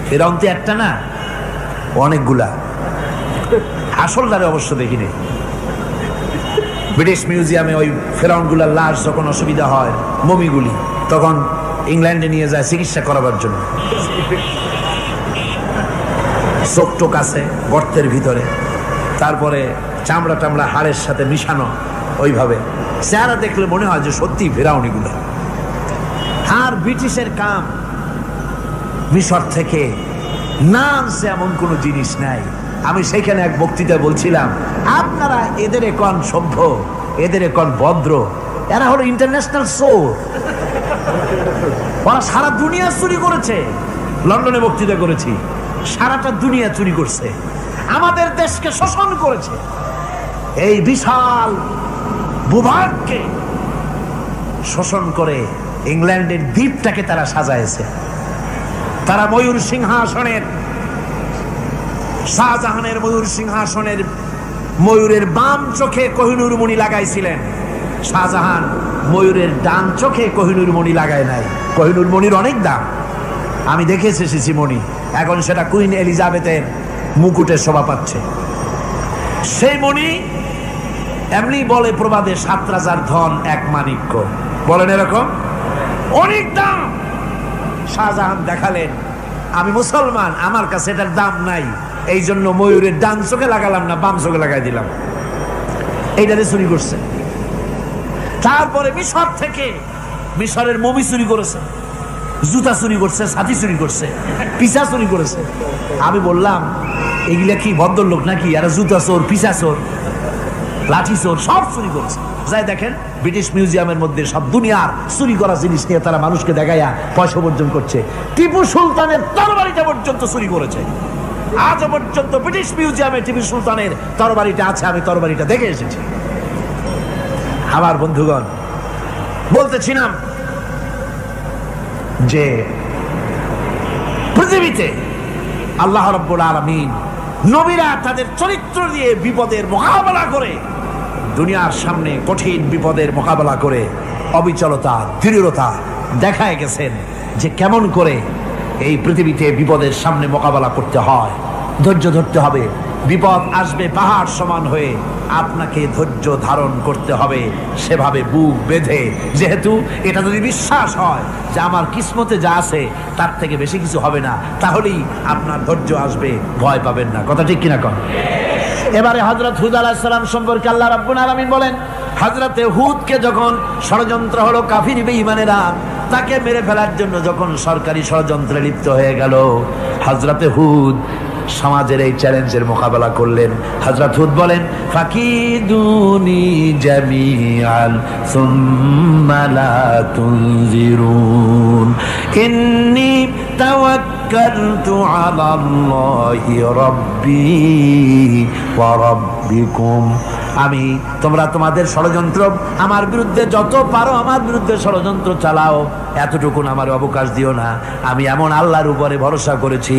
Speaker 1: ফেরাউন তো একটা না, অনেকগুলা, আসলদারে অবশ্য দেখিনি। ব্রিটিশ মিউজিয়ামে ওই ফেরাউনগুলার লাশ যখন অসুবিধা হয়, মমিগুলি, তখন ইংল্যান্ডে নিয়ে যায় চিকিৎসা করাবার জন্য। চোখ টোক আছে গর্তের ভিতরে, তারপরে চামড়া টামড়া হাড়ের সাথে মিশানো, ওইভাবে চেহারা দেখলে মনে হয় যে সত্যি ফেরাউনিগুলো। আর ব্রিটিশের কাম মিশর থেকে না আনছে এমন কোনো জিনিস নাই। আমি সেইখানে এক বক্তৃতা বলছিলাম, আপনারা এদের এখন সভ্য, এদের এখন ভদ্র, এরা হলো ইন্টারন্যাশনাল চোর, ওরা সারা দুনিয়া চুরি করেছে। লন্ডনে বক্তৃতা করেছি, সারাটা দুনিয়া চুরি করছে, আমাদের দেশকে শোষণ করেছে। এই বিশাল ভূভাগকে শোষণ করে ইংল্যান্ডের দ্বীপটাকে তারা সাজাইছে। তারা ময়ূর সিংহাসনের, শাহজাহানের ময়ূর সিংহাসনের ময়ূরের বাম চোখে কোহিনূর মণি লাগাইছিলেন, শাহজাহান ময়ূরের ডান চোখে কোহিনূর মণি লাগায় নাই। কোহিনূর মণির অনেক দাম, আমি দেখে এসেছি মণি, এখন সেটা কুইন এলিজাবেথের মুকুটে শোভা পাচ্ছে। সেই মণি এমনি বলে প্রবাদে 7 রাজার ধন এক মানিক্য, বলেন এরকম অনেক দাম। শাহজাহান দেখালেন, আমি মুসলমান, আমার কাছে এটার দাম নাই, এই জন্য ময়ূরের ডান চোখে লাগালাম না, বাম চোখে লাগাই দিলাম। এইটাতে চুরি করছে। তারপরে মিশর থেকে, মিশরের মমি চুরি করেছে, জুতা চুরি করছে, ছাতি চুরি করছে, পিসা চুরি করেছে। আমি বললাম এগুলা কি ভদ্রলোক নাকি? আর জুতা চোর, পিসা চোর, লাঠি চোর সব চুরি করেছে। যাই দেখেন ব্রিটিশ মিউজিয়ামের মধ্যে সব দুনিয়ার চুরি করা জিনিস নিয়ে তারা মানুষকে দেখাইয়া পয়সা উপার্জন করছে। টিপু সুলতানের তরবারিটা পর্যন্ত চুরি করেছে। আজও পর্যন্ত ব্রিটিশ মিউজিয়ামে টিপু সুলতানের তরবারিটা আছে, আমি তরবারিটা দেখে এসেছি। আমার বন্ধুগণ, বলতেছিলাম যে পৃথিবীতে আল্লাহ রাব্বুল আলামিন নবীরা তাদের চরিত্র দিয়ে বিপদের মোকাবেলা করে, দুনিয়ার সামনে কঠিন বিপদের মোকাবেলা করে অবিচলতা, দৃঢ়তা দেখায় গেছেন যে কেমন করে এই পৃথিবীতে বিপদের সামনে মোকাবেলা করতে হয়। ধৈর্য ধরতে হবে, বিপদ আসবে পাহাড় সমান হয়ে, আপনাকে ধৈর্য ধারণ করতে হবে সেভাবে বুক বেঁধে। যেহেতু এটা যদি বিশ্বাস হয় যে আমার কিসমতে যা আছে তার থেকে বেশি কিছু হবে না, তাহলেই আপনার ধৈর্য আসবে, ভয় পাবেন না। কথা ঠিক কিনা কন? এবারে হযরত হুদ আলাইহিস সালাম সম্পর্কে আল্লাহ রাব্বুল আলামিন বলেন, হযরতে হুদকে যখন ষড়যন্ত্র হলো, কাফির বেঈমানেরা তাকে মেরে ফেলার জন্য যখন সরকারি ষড়যন্ত্রে লিপ্ত হয়ে গেল, হযরতে হুদ সমাজের এই চ্যালেঞ্জের মোকাবেলা করলেন। হযরত হুদ বলেন, ফাকিদুনি জামিআন সুম্মা লা তুনজিরুন ইন্নী তাওয়াক্কালতু আলাল্লাহি রাব্বি ওয়া রাব্বিকুম। আমি তোমরা তোমাদের ষড়যন্ত্র আমার বিরুদ্ধে যত পারো আমার বিরুদ্ধে ষড়যন্ত্র চালাও, এতটুকুন আমার অবকাশ দিও না। আমি এমন আল্লাহর উপরে ভরসা করেছি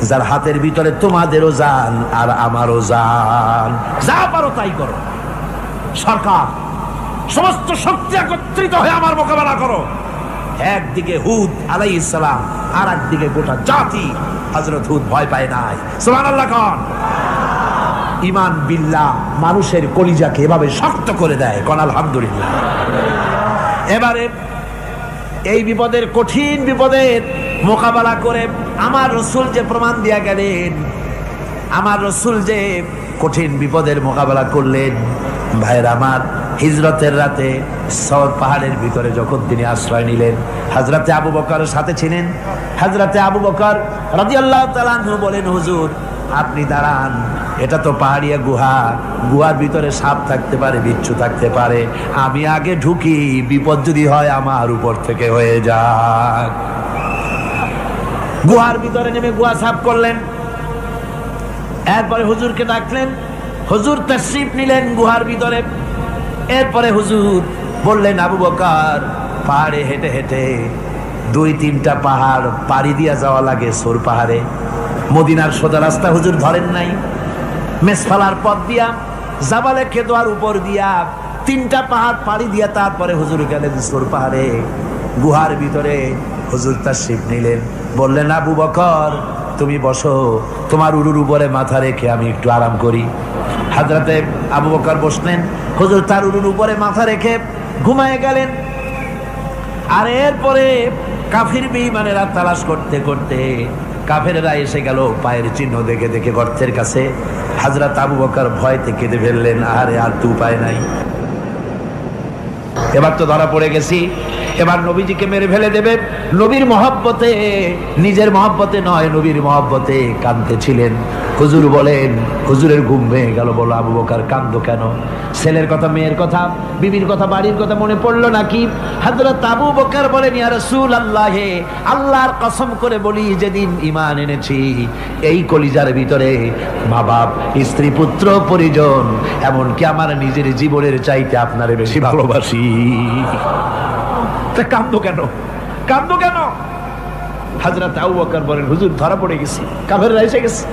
Speaker 1: যার হাতের ভিতরে তোমাদেরও জান আর আমারও জান। যা পারো তাই করো। সরকার সমস্ত শক্তি একত্রিত হয়ে আমার মোকাবেলা করো। একদিকে হুদ আলাইহিস সালাম, আর একদিকে গোটা জাতি। হযরত হুদ ভয় পায় নাই। সুবহানাল্লাহ কোন। ঈমান বিল্লাহ মানুষের কলিজাকে এভাবে শক্ত করে দেয়। কোন আলহামদুলিল্লাহ। এবারে এই বিপদের, কঠিন বিপদের মোকাবেলা করে আমার রাসূল যে প্রমাণ দিয়া গেলেন, আমার রাসূল যে কঠিন বিপদের মোকাবেলা করলেন, ভাইরা আমার, হিজরতের রাতে সওদ পাহাড়ের ভিতরে যখন তিনি আশ্রয় নিলেন, হযরতে আবু বকরের সাথে ছিলেন। হযরতে আবু বকর রাদিয়াল্লাহু তাআলা আনহু বলেন, হুজুর আপনি দাঁড়ান, এটা তো পাহাড়িয়া গুহা, গুহার ভিতরে সাপ থাকতে পারে, বিচ্ছু থাকতে পারে, আমি আগে ঢুকি, বিপদ যদি হয় আমার উপর থেকে হয়ে যাক। গুহার ভিতরে নেমে গুহা সাফ করলেন। এরপরে হুজুরকে ডাকলেন, হুজুর তাশরীফ নিলেন গুহার ভিতরে। এরপরে হুজুর বললেন, আবু বকর, পাহাড়ে হেঁটে হেঁটে 2-3টা পাহাড় পাড়ি দিয়া যাওয়া লাগে সোর পাহাড়ে। মদিনার সোজা রাস্তা হুজুর ধরেন নাই, মেসফালার পথ দিয়া জাবালে কেদোয়ার উপর দিয়া 3টা পাহাড় পাড়ি দিয়া তারপরে হুজুর গেলেন সোর পাহাড়ে। গুহার ভিতরে হুজুর তাশরীফ নিলেন। বললেন, আবু বকর তুমি বসো, তোমার উরুর উপরে মাথা রেখে আমি একটু আরাম করি। হযরতে আবু বকর বসলেন, হুজুর তার উরুর উপরে মাথা রেখে ঘুমায় গেলেন। আর এরপরে কাফির বেঈমানেরা তালাশ করতে করতে কাফেররা এসে গেল পায়ের চিহ্ন দেখে দেখে গর্তের কাছে। হযরত আবু বকর ভয়তে কেঁদে ফেললেন, আরে আর তো উপায় নাই, এবার তো ধরা পড়ে গেছি, এবার নবীজিকে মেরে ফেলে দেবে। নবীর মহব্বতে, নিজের মহব্বতে নয়, নবীর মহব্বতে কাঁদতেছিলেন। হুজুর বলেন, হুজুরের ঘুম ভেঙে গেল। বলো, আবু বকর কাঁদো কেন? ছেলের কথা, মেয়ের কথা, বিবির কথা, বাড়ির কথা মনে পড়লো নাকি? হযরত আবু বকর বলেন, ইয়া রাসূলুল্লাহ, আল্লাহর কসম করে বলি, যেদিন ঈমান এনেছি এই কলিজার ভিতরে মা বাপ, স্ত্রী, পুত্র, পরিজন, এমনকি আমার নিজের জীবনের চাইতে আপনারে বেশি ভালোবাসি। কাঁদো কেন? কাঁদো কেন? হযরত আবু বকর বলেন, হুজুর ধরা পড়ে গেছি, কাফেররা এসে গেছে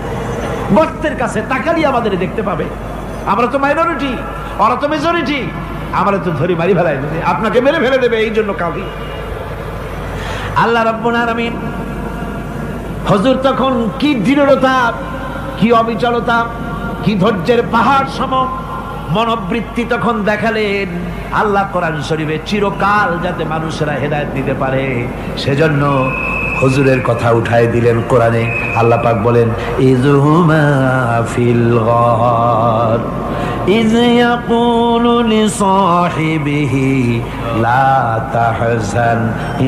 Speaker 1: গর্তের কাছে, তাকালি আমাদের দেখতে পাবে, আমরা তো মাইনরিটি, ওরা তো মেজরিটি, আমরা তো ধরি মারি ফেলাই দেবে, আপনাকে মেরে ফেলে দেবে, এই জন্য কাঁদি। আল্লাহ রাব্বুল আলামিন, হুজুর তখন কি দৃঢ়তা, কি অবিচলতা, কি ধৈর্যের পাহাড় সম মনোবৃত্তি তখন দেখালেন। আল্লাহ কোরআন শরীফে চিরকাল যাতে মানুষেরা হেদায়েত নিতে পারে সেজন্য হুজুরের কথা উঠায় দিলেন কোরআনে। আল্লাহ পাক বলেন, ইযহুমা ফিল গার ইয ইয়াকুলু লিসাহিবিহি লা তাহজান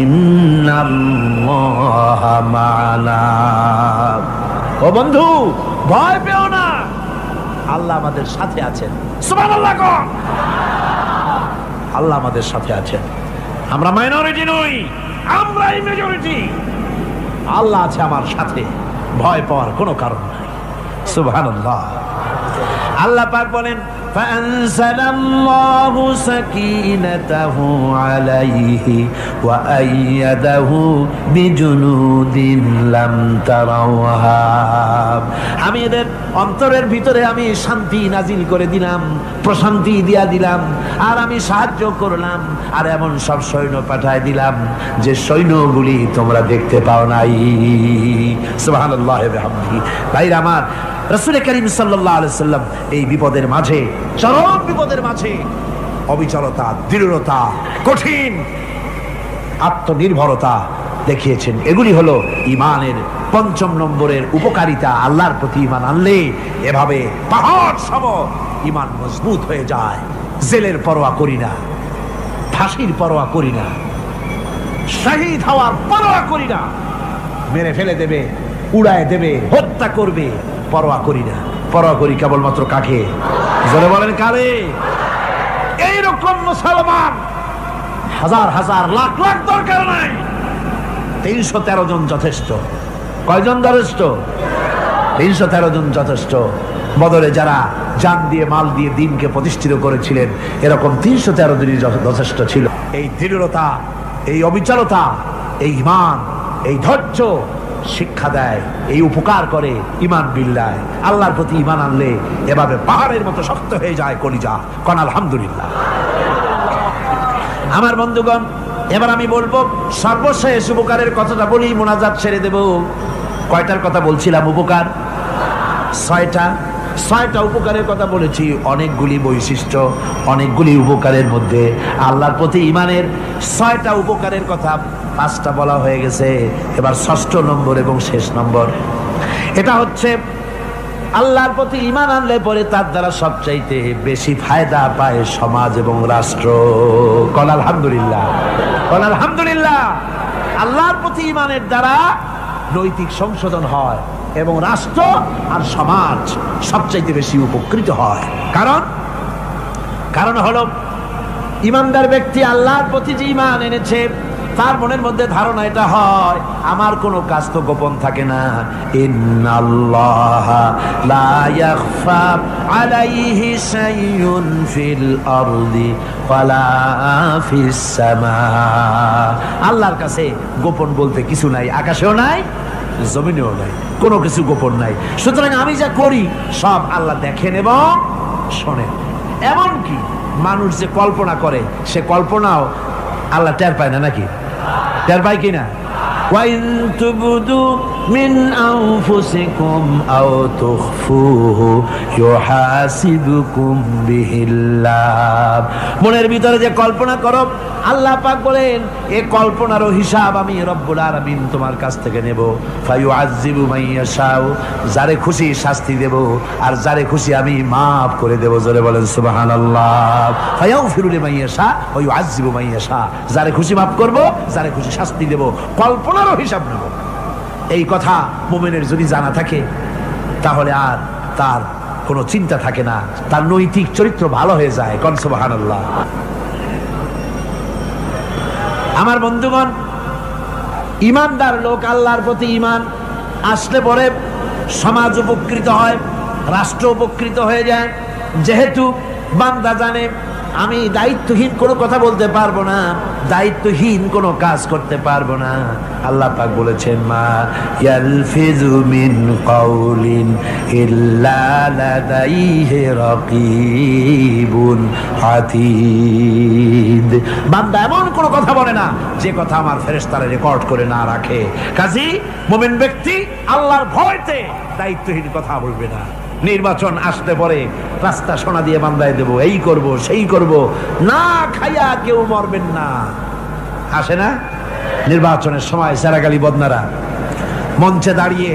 Speaker 1: ইন্নাল্লাহা মা'ানা। ও বন্ধু, ভয় পেও না, আল্লাহ আমাদের সাথে আছেন। সুবহানাল্লাহ কোন। আল্লাহ আমাদের সাথে আছেন। আমরা মাইনরিটি নই, আমরাই মেজরিটি। আল্লাহ আছে আমার সাথে, ভয় পাওয়ার কোনো কারণ নাই। সুবহানাল্লাহ। আল্লাহ পাক বলেন, ফাআনসালাল্লাহু সাকিনাতাহু আলাইহি ওয়া আইয়াদাহু বিজুনুদিন লাম তারাওহা। আমি এদের অন্তরের ভিতরে আমি শান্তি নাজিল করে দিলাম, প্রশান্তি দিয়া দিলাম, আর আমি সাহায্য করলাম, আর এমন সব সৈন্য পাঠায় দিলাম যে সৈন্যগুলি তোমরা দেখতে পাও নাই। সুবহানাল্লাহ ওয়া বিহামদিহি। ভাইরা আমার, রাসূল করিম সাল্লাল্লাহু আলাইহি সাল্লাম এই বিপদের মাঝে, চরম বিপদের মাঝে অবিচলতা, দৃঢ়তা, কঠিন আত্মনির্ভরতা দেখিয়েছেন। এগুলি হলো ঈমানের 5ম নম্বরের উপকারিতা। আল্লাহর প্রতি ঈমান আনলে এভাবে পাহাড় সম ঈমান মজবুত হয়ে যায়। জেলের পরোয়া করি না, ফাঁসির পরোয়া করি না, শহীদ হওয়ার পরোয়া করি না, মেরে ফেলে দেবে, উড়ায় দেবে, হত্যা করবে, পরোয়া করি না। পরোয়া করি কেবলমাত্র কাকে? জোরে বলেন কারে? এইরকম মুসলমান হাজার হাজার লাখ লাখ দরকার নাই, 313 জন যথেষ্ট। কয়জন যথেষ্ট? 313 জন যথেষ্ট। বদরে যারা জান দিয়ে মাল দিয়ে দিনকে প্রতিষ্ঠিত করেছিলেন, এরকম 313 জনই যথেষ্ট ছিল। এই দৃঢ়তা, এই অবিচলতা, এই ঈমান, এই ধৈর্য শিক্ষা দেয়, এই উপকার করে ঈমান বিল্লাহ। আল্লাহর প্রতি ঈমান আনলে এভাবে পাহাড়ের মতো শক্ত হয়ে যায় কলিজা। কোন আলহামদুলিল্লাহ। আমার বন্ধুগণ, এবার আমি বলবো সর্বশেষ উপকারের কথাটা বলি, মোনাজাত ছেড়ে দেব। কয়টার কথা বলছিলাম? উপকার 6টা উপকারের কথা বলেছি। অনেকগুলি বৈশিষ্ট্য, অনেকগুলি উপকারের মধ্যে আল্লাহর প্রতি ঈমানের 6টা উপকারের কথা 5টা বলা হয়ে গেছে। এবার 6ষ্ঠ নম্বর এবং শেষ নম্বর, এটা হচ্ছে আল্লাহর প্রতি ঈমান আনলে পরে তার দ্বারা সবচাইতে বেশি ফায়দা পায় সমাজ এবং রাষ্ট্র। কোন আলহামদুলিল্লাহ, কোন আলহামদুলিল্লাহ। আল্লাহর প্রতি ঈমানের দ্বারা নৈতিক সংশোধন হয় এবং রাষ্ট্র আর সমাজ সবচাইতে বেশি উপকৃত হয়। কারণ হলো ঈমানদার ব্যক্তি আল্লাহর প্রতি যে ঈমান এনেছে, তার মনের মধ্যে ধারণা এটা হয়, আমার কোনো কাজ তো গোপন থাকে না। ইন্নাল্লাহা লা ইয়াখফা আলাইহি শাইউন ফিল আরদি ওয়ালা ফিস সামা। আল্লাহর কাছে গোপন বলতে কিছু নাই, আকাশেও নাই, জমিনেও নাই, কোনো কিছু গোপন নাই। সুতরাং আমি যা করি সব আল্লাহ দেখেন এবং শোনেন। এমনকি মানুষ যে কল্পনা করে, সে কল্পনাও আল্লাহ টের পায় না, নাকি? টের পায় কিনা? وَإِن تُبْدُوا مِنْ أَنفُسِكُمْ أَوْ تُخْفُوهُ يُحَاسِبْكُم بِهِ اللَّهُ। মনের ভিতরে যে কল্পনা করো, আল্লাহ পাক বলেন এই কল্পনারও হিসাব আমি রব্বুল আলামিন তোমার কাছ থেকে নেব। ফায়ুআযযিবু মান ইয়াশাউ, যারে খুশি শাস্তি দেব, আর যারে খুশি আমি মাফ করে দেব। জোরে বলেন সুবহানাল্লাহ। ফায়াগফিরু লিমান ইয়াশা ওয়া ইউআযযিবু মান ইয়াশা, যারে খুশি মাফ করব, যারে খুশি শাস্তি দেব, কল্পনারও হিসাব নেব। এই কথা মুমিনের যদি জানা থাকে, তাহলে আর তার কোনো চিন্তা থাকে না, তার নৈতিক চরিত্র ভালো হয়ে যায়। কোন সুবহানাল্লাহ। আমার বন্ধুগণ, ঈমানদার লোক, আল্লাহর প্রতি ঈমান আসলে পরে সমাজ উপকৃত হয়, রাষ্ট্র উপকৃত হয়ে যায়। যেহেতু বান্দা জানে আমি দায়িত্বহীন কোনো কথা বলতে পারবো না, দায়িত্বহীন কোনো কাজ করতে পারবো না। আল্লাহ পাক বলেছেন, মা ইয়ালফিযু মিন কাউলিন ইল্লা লাদাইহি রাকীবুন আতীদ। বান্দা এমন কোনো কথা বলে না যে কথা আমার ফেরেশতারা রেকর্ড করে না রাখে। কাজী মুমিন ব্যক্তি আল্লাহর ভয়তে দায়িত্বহীন কথা বলবে না। নির্বাচন আসতে পরে রাস্তা সোনা দিয়ে বান্দায় দেব, এই করব সেই করব, না খাইয়া কেউ মরবেন না। আসে না নির্বাচনের সময় সারাগালি বদনারা মঞ্চে দাঁড়িয়ে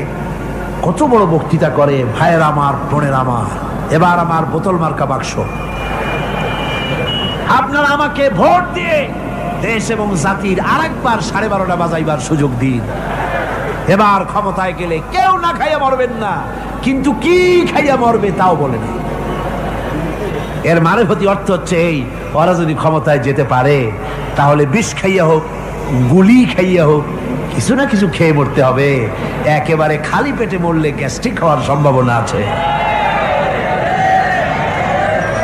Speaker 1: কত বড় বক্তৃতা করে, ভাইয়ের আমার, বোনের আমার, এবার আমার বোতল মার্কা বাক্স, আপনারা আমাকে ভোট দিয়ে দেশ এবং জাতির আরেকবার 12:30 বাজাইবার সুযোগ দিন। এবার ক্ষমতায় গেলে কেউ না খাইয়া মরবেন না, কিন্তু কি খাইয়া মরবে তাও বলে না। এর মারফতি অর্থ হচ্ছে এই, ওরা যদি ক্ষমতায় যেতে পারে তাহলে বিষ খাইয়া হোক, গুলি খাইয়া হোক, কিছু না কিছু খেয়ে মরতে হবে। একেবারে খালি পেটে মরলে গ্যাস্ট্রিক হওয়ার সম্ভাবনা আছে।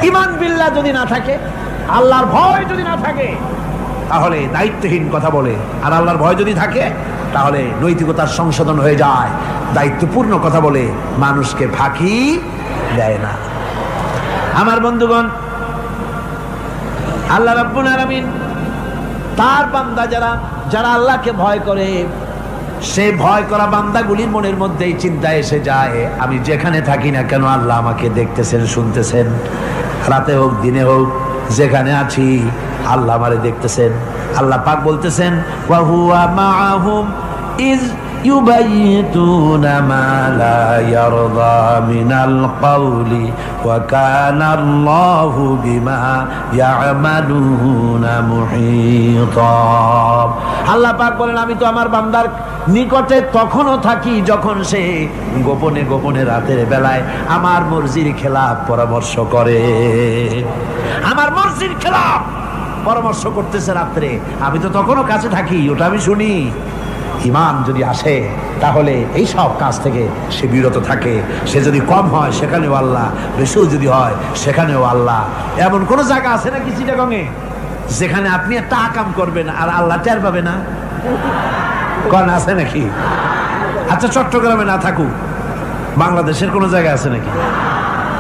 Speaker 1: ঈমান বিল্লাহ যদি না থাকে, আল্লাহর ভয় যদি না থাকে, তাহলে দায়িত্বহীন কথা বলে। আর আল্লাহর ভয় যদি থাকে, তাহলে নৈতিকতার সংশোধন হয়ে যায়, দায়িত্বপূর্ণ কথা বলে, মানুষকে ফাঁকি দেয় না। আমার বন্ধুগণ, আল্লাহ রাব্বুল আলামিন তার বান্দা যারা আল্লাহকে ভয় করে, সে ভয় করা বান্দাগুলির মনের মধ্যেই চিন্তা এসে যায়, আমি যেখানে থাকি না কেন আল্লাহ আমাকে দেখতেছেন, শুনতেছেন। রাতে হোক দিনে হোক, যেখানে আছি আল্লাহ আমারে দেখতেছেন। আল্লাহ পাক বলতেছেন, ওয়া হুয়া মাআহুম ইজ يبيتون ما لا يرضى من القول وكان الله بما يعملون محيطا আল্লাহ পাক বলেন আমি তো আমার বান্দার নিকটে তখনও থাকি যখন সে গোপনে গোপনে রাতের বেলায় আমার মর্জির খেলাফ পরামর্শ করে। আমার মর্জির খেলাফ পরামর্শ করতেছে রাত্রে, আমি তো তখনও কাছে থাকি, ওটা আমি শুনি। ঈমান যদি আসে তাহলে এই সব কাজ থেকে সে বিরত থাকে। সে যদি কম হয় সেখানেও আল্লাহ, বেশিও যদি হয় সেখানেও আল্লাহ। এমন কোন জায়গা আছে নাকি চিটাগংয়ে যেখানে আপনি একটা আকাম করবেন আর আল্লাহ টের পাবে না? কোন আছে নাকি? আচ্ছা চট্টগ্রামে না থাকুক, বাংলাদেশের কোন জায়গা আছে নাকি?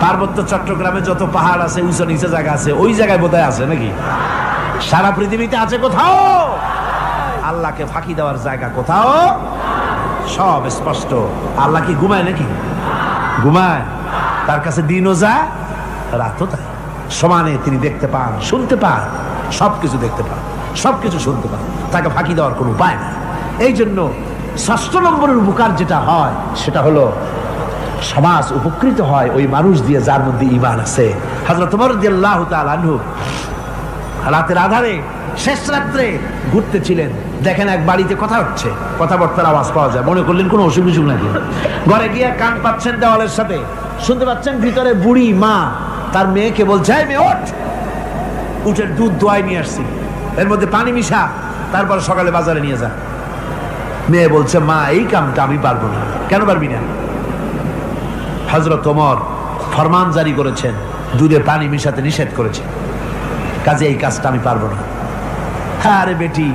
Speaker 1: পার্বত্য চট্টগ্রামে যত পাহাড় আছে, উঁচু নিচে জায়গা আছে, ওই জায়গায় বোধহয় আছে নাকি? সারা পৃথিবীতে আছে কোথাও? আল্লাহকে ফাঁকি দেওয়ার জায়গা কোথাও? সব স্পষ্ট। আল্লাহ কি ঘুমায় নাকি? ঘুমায়? তার কাছে দিনও যায় রাতও তাই, সমানে তিনি দেখতে পান, শুনতে পান, সবকিছু দেখতে পান, সবকিছু শুনতে পান। তাকে ফাঁকি দেওয়ার কোনো উপায় নাই। এই জন্য ৬ষ্ঠ নম্বরের উপকার যেটা হয় সেটা হলো সমাজ উপকৃত হয় ওই মানুষ দিয়ে যার মধ্যে ঈমান আছে। হযরত ওমর রাদিয়াল্লাহু তাআলা আনহু রাতের আধারে শেষ রাত্রে ঘুরতেছিলেন, দেখেন এক বাড়িতে কথা হচ্ছে, কথাবার্তার আওয়াজ পাওয়া যায়, মনে করলেন কোনো অসুখ বিসুখ নাকি। ঘরে গিয়ে কান পাচ্ছেন দেওয়ালের সাথে, শুনতে পাচ্ছেন ভিতরে বুড়ি মা তার মেয়েকে বলছে, এই মেয়ে ওঠ, উঠের দুধ দোয়াই নিয়ে আসছি, এর মধ্যে পানি মিশা, তারপর সকালে বাজারে নিয়ে যা। মেয়ে বলছে, মা এই কামটা আমি পারবো না। কেন পারবি না? হযরত ওমর ফরমান জারি করেছেন, দুধে পানি মিশাতে নিষেধ করেছেন, কাজে এই কাজটা আমি পারবো না। আরে বেটি,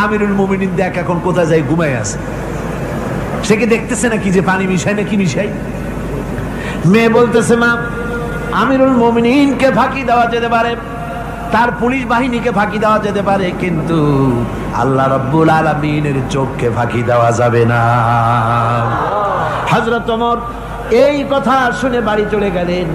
Speaker 1: আমিরুল মুমিনিন দেখ এখন কোথায় যায়, ঘুমায় আছে, সে কি দেখতেছে নাকি যে পানি মিশাই না কি মিশাই? মেয়ে বলতেছে, মা আমিরুল মুমিনিনকে ফাঁকি দেওয়া যেতে পারে, তার পুলিশ বাহিনীকে ফাঁকি দেওয়া যেতে পারে, কিন্তু আল্লাহ রাব্বুল আলামিনের চোখকে ফাঁকি দেওয়া যাবে না। হযরত ওমর এই কথা শুনে বাড়ি চলে গেলেন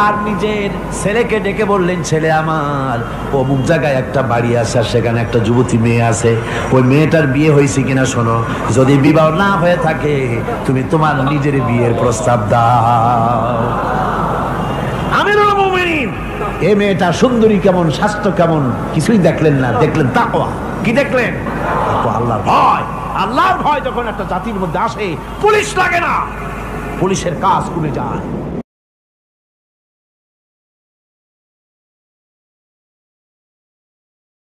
Speaker 1: আর নিজের ছেলেকে ডেকে বললেন, ছেলে আমার, অমুক জায়গায় একটা বাড়ি আছে, সেখানে একটা যুবতী মেয়ে আছে, ওই মেয়েটার বিয়ে হয়েছে কিনা শোনো, যদি বিবাহ না হয়ে থাকে তুমি তোমার নিজের বিয়ের প্রস্তাব দাও। আমিরুল মুমিনিন এই মেয়েটা সুন্দরী কেমন, স্বাস্থ্য কেমন কিছুই দেখলেন না, দেখলেন তাকওয়া। কি দেখলেন? আল্লাহর ভয়। আল্লাহর ভয় যখন একটা জাতির মধ্যে আসে, পুলিশ লাগে না, পুলিশের কাজ কমে যায়।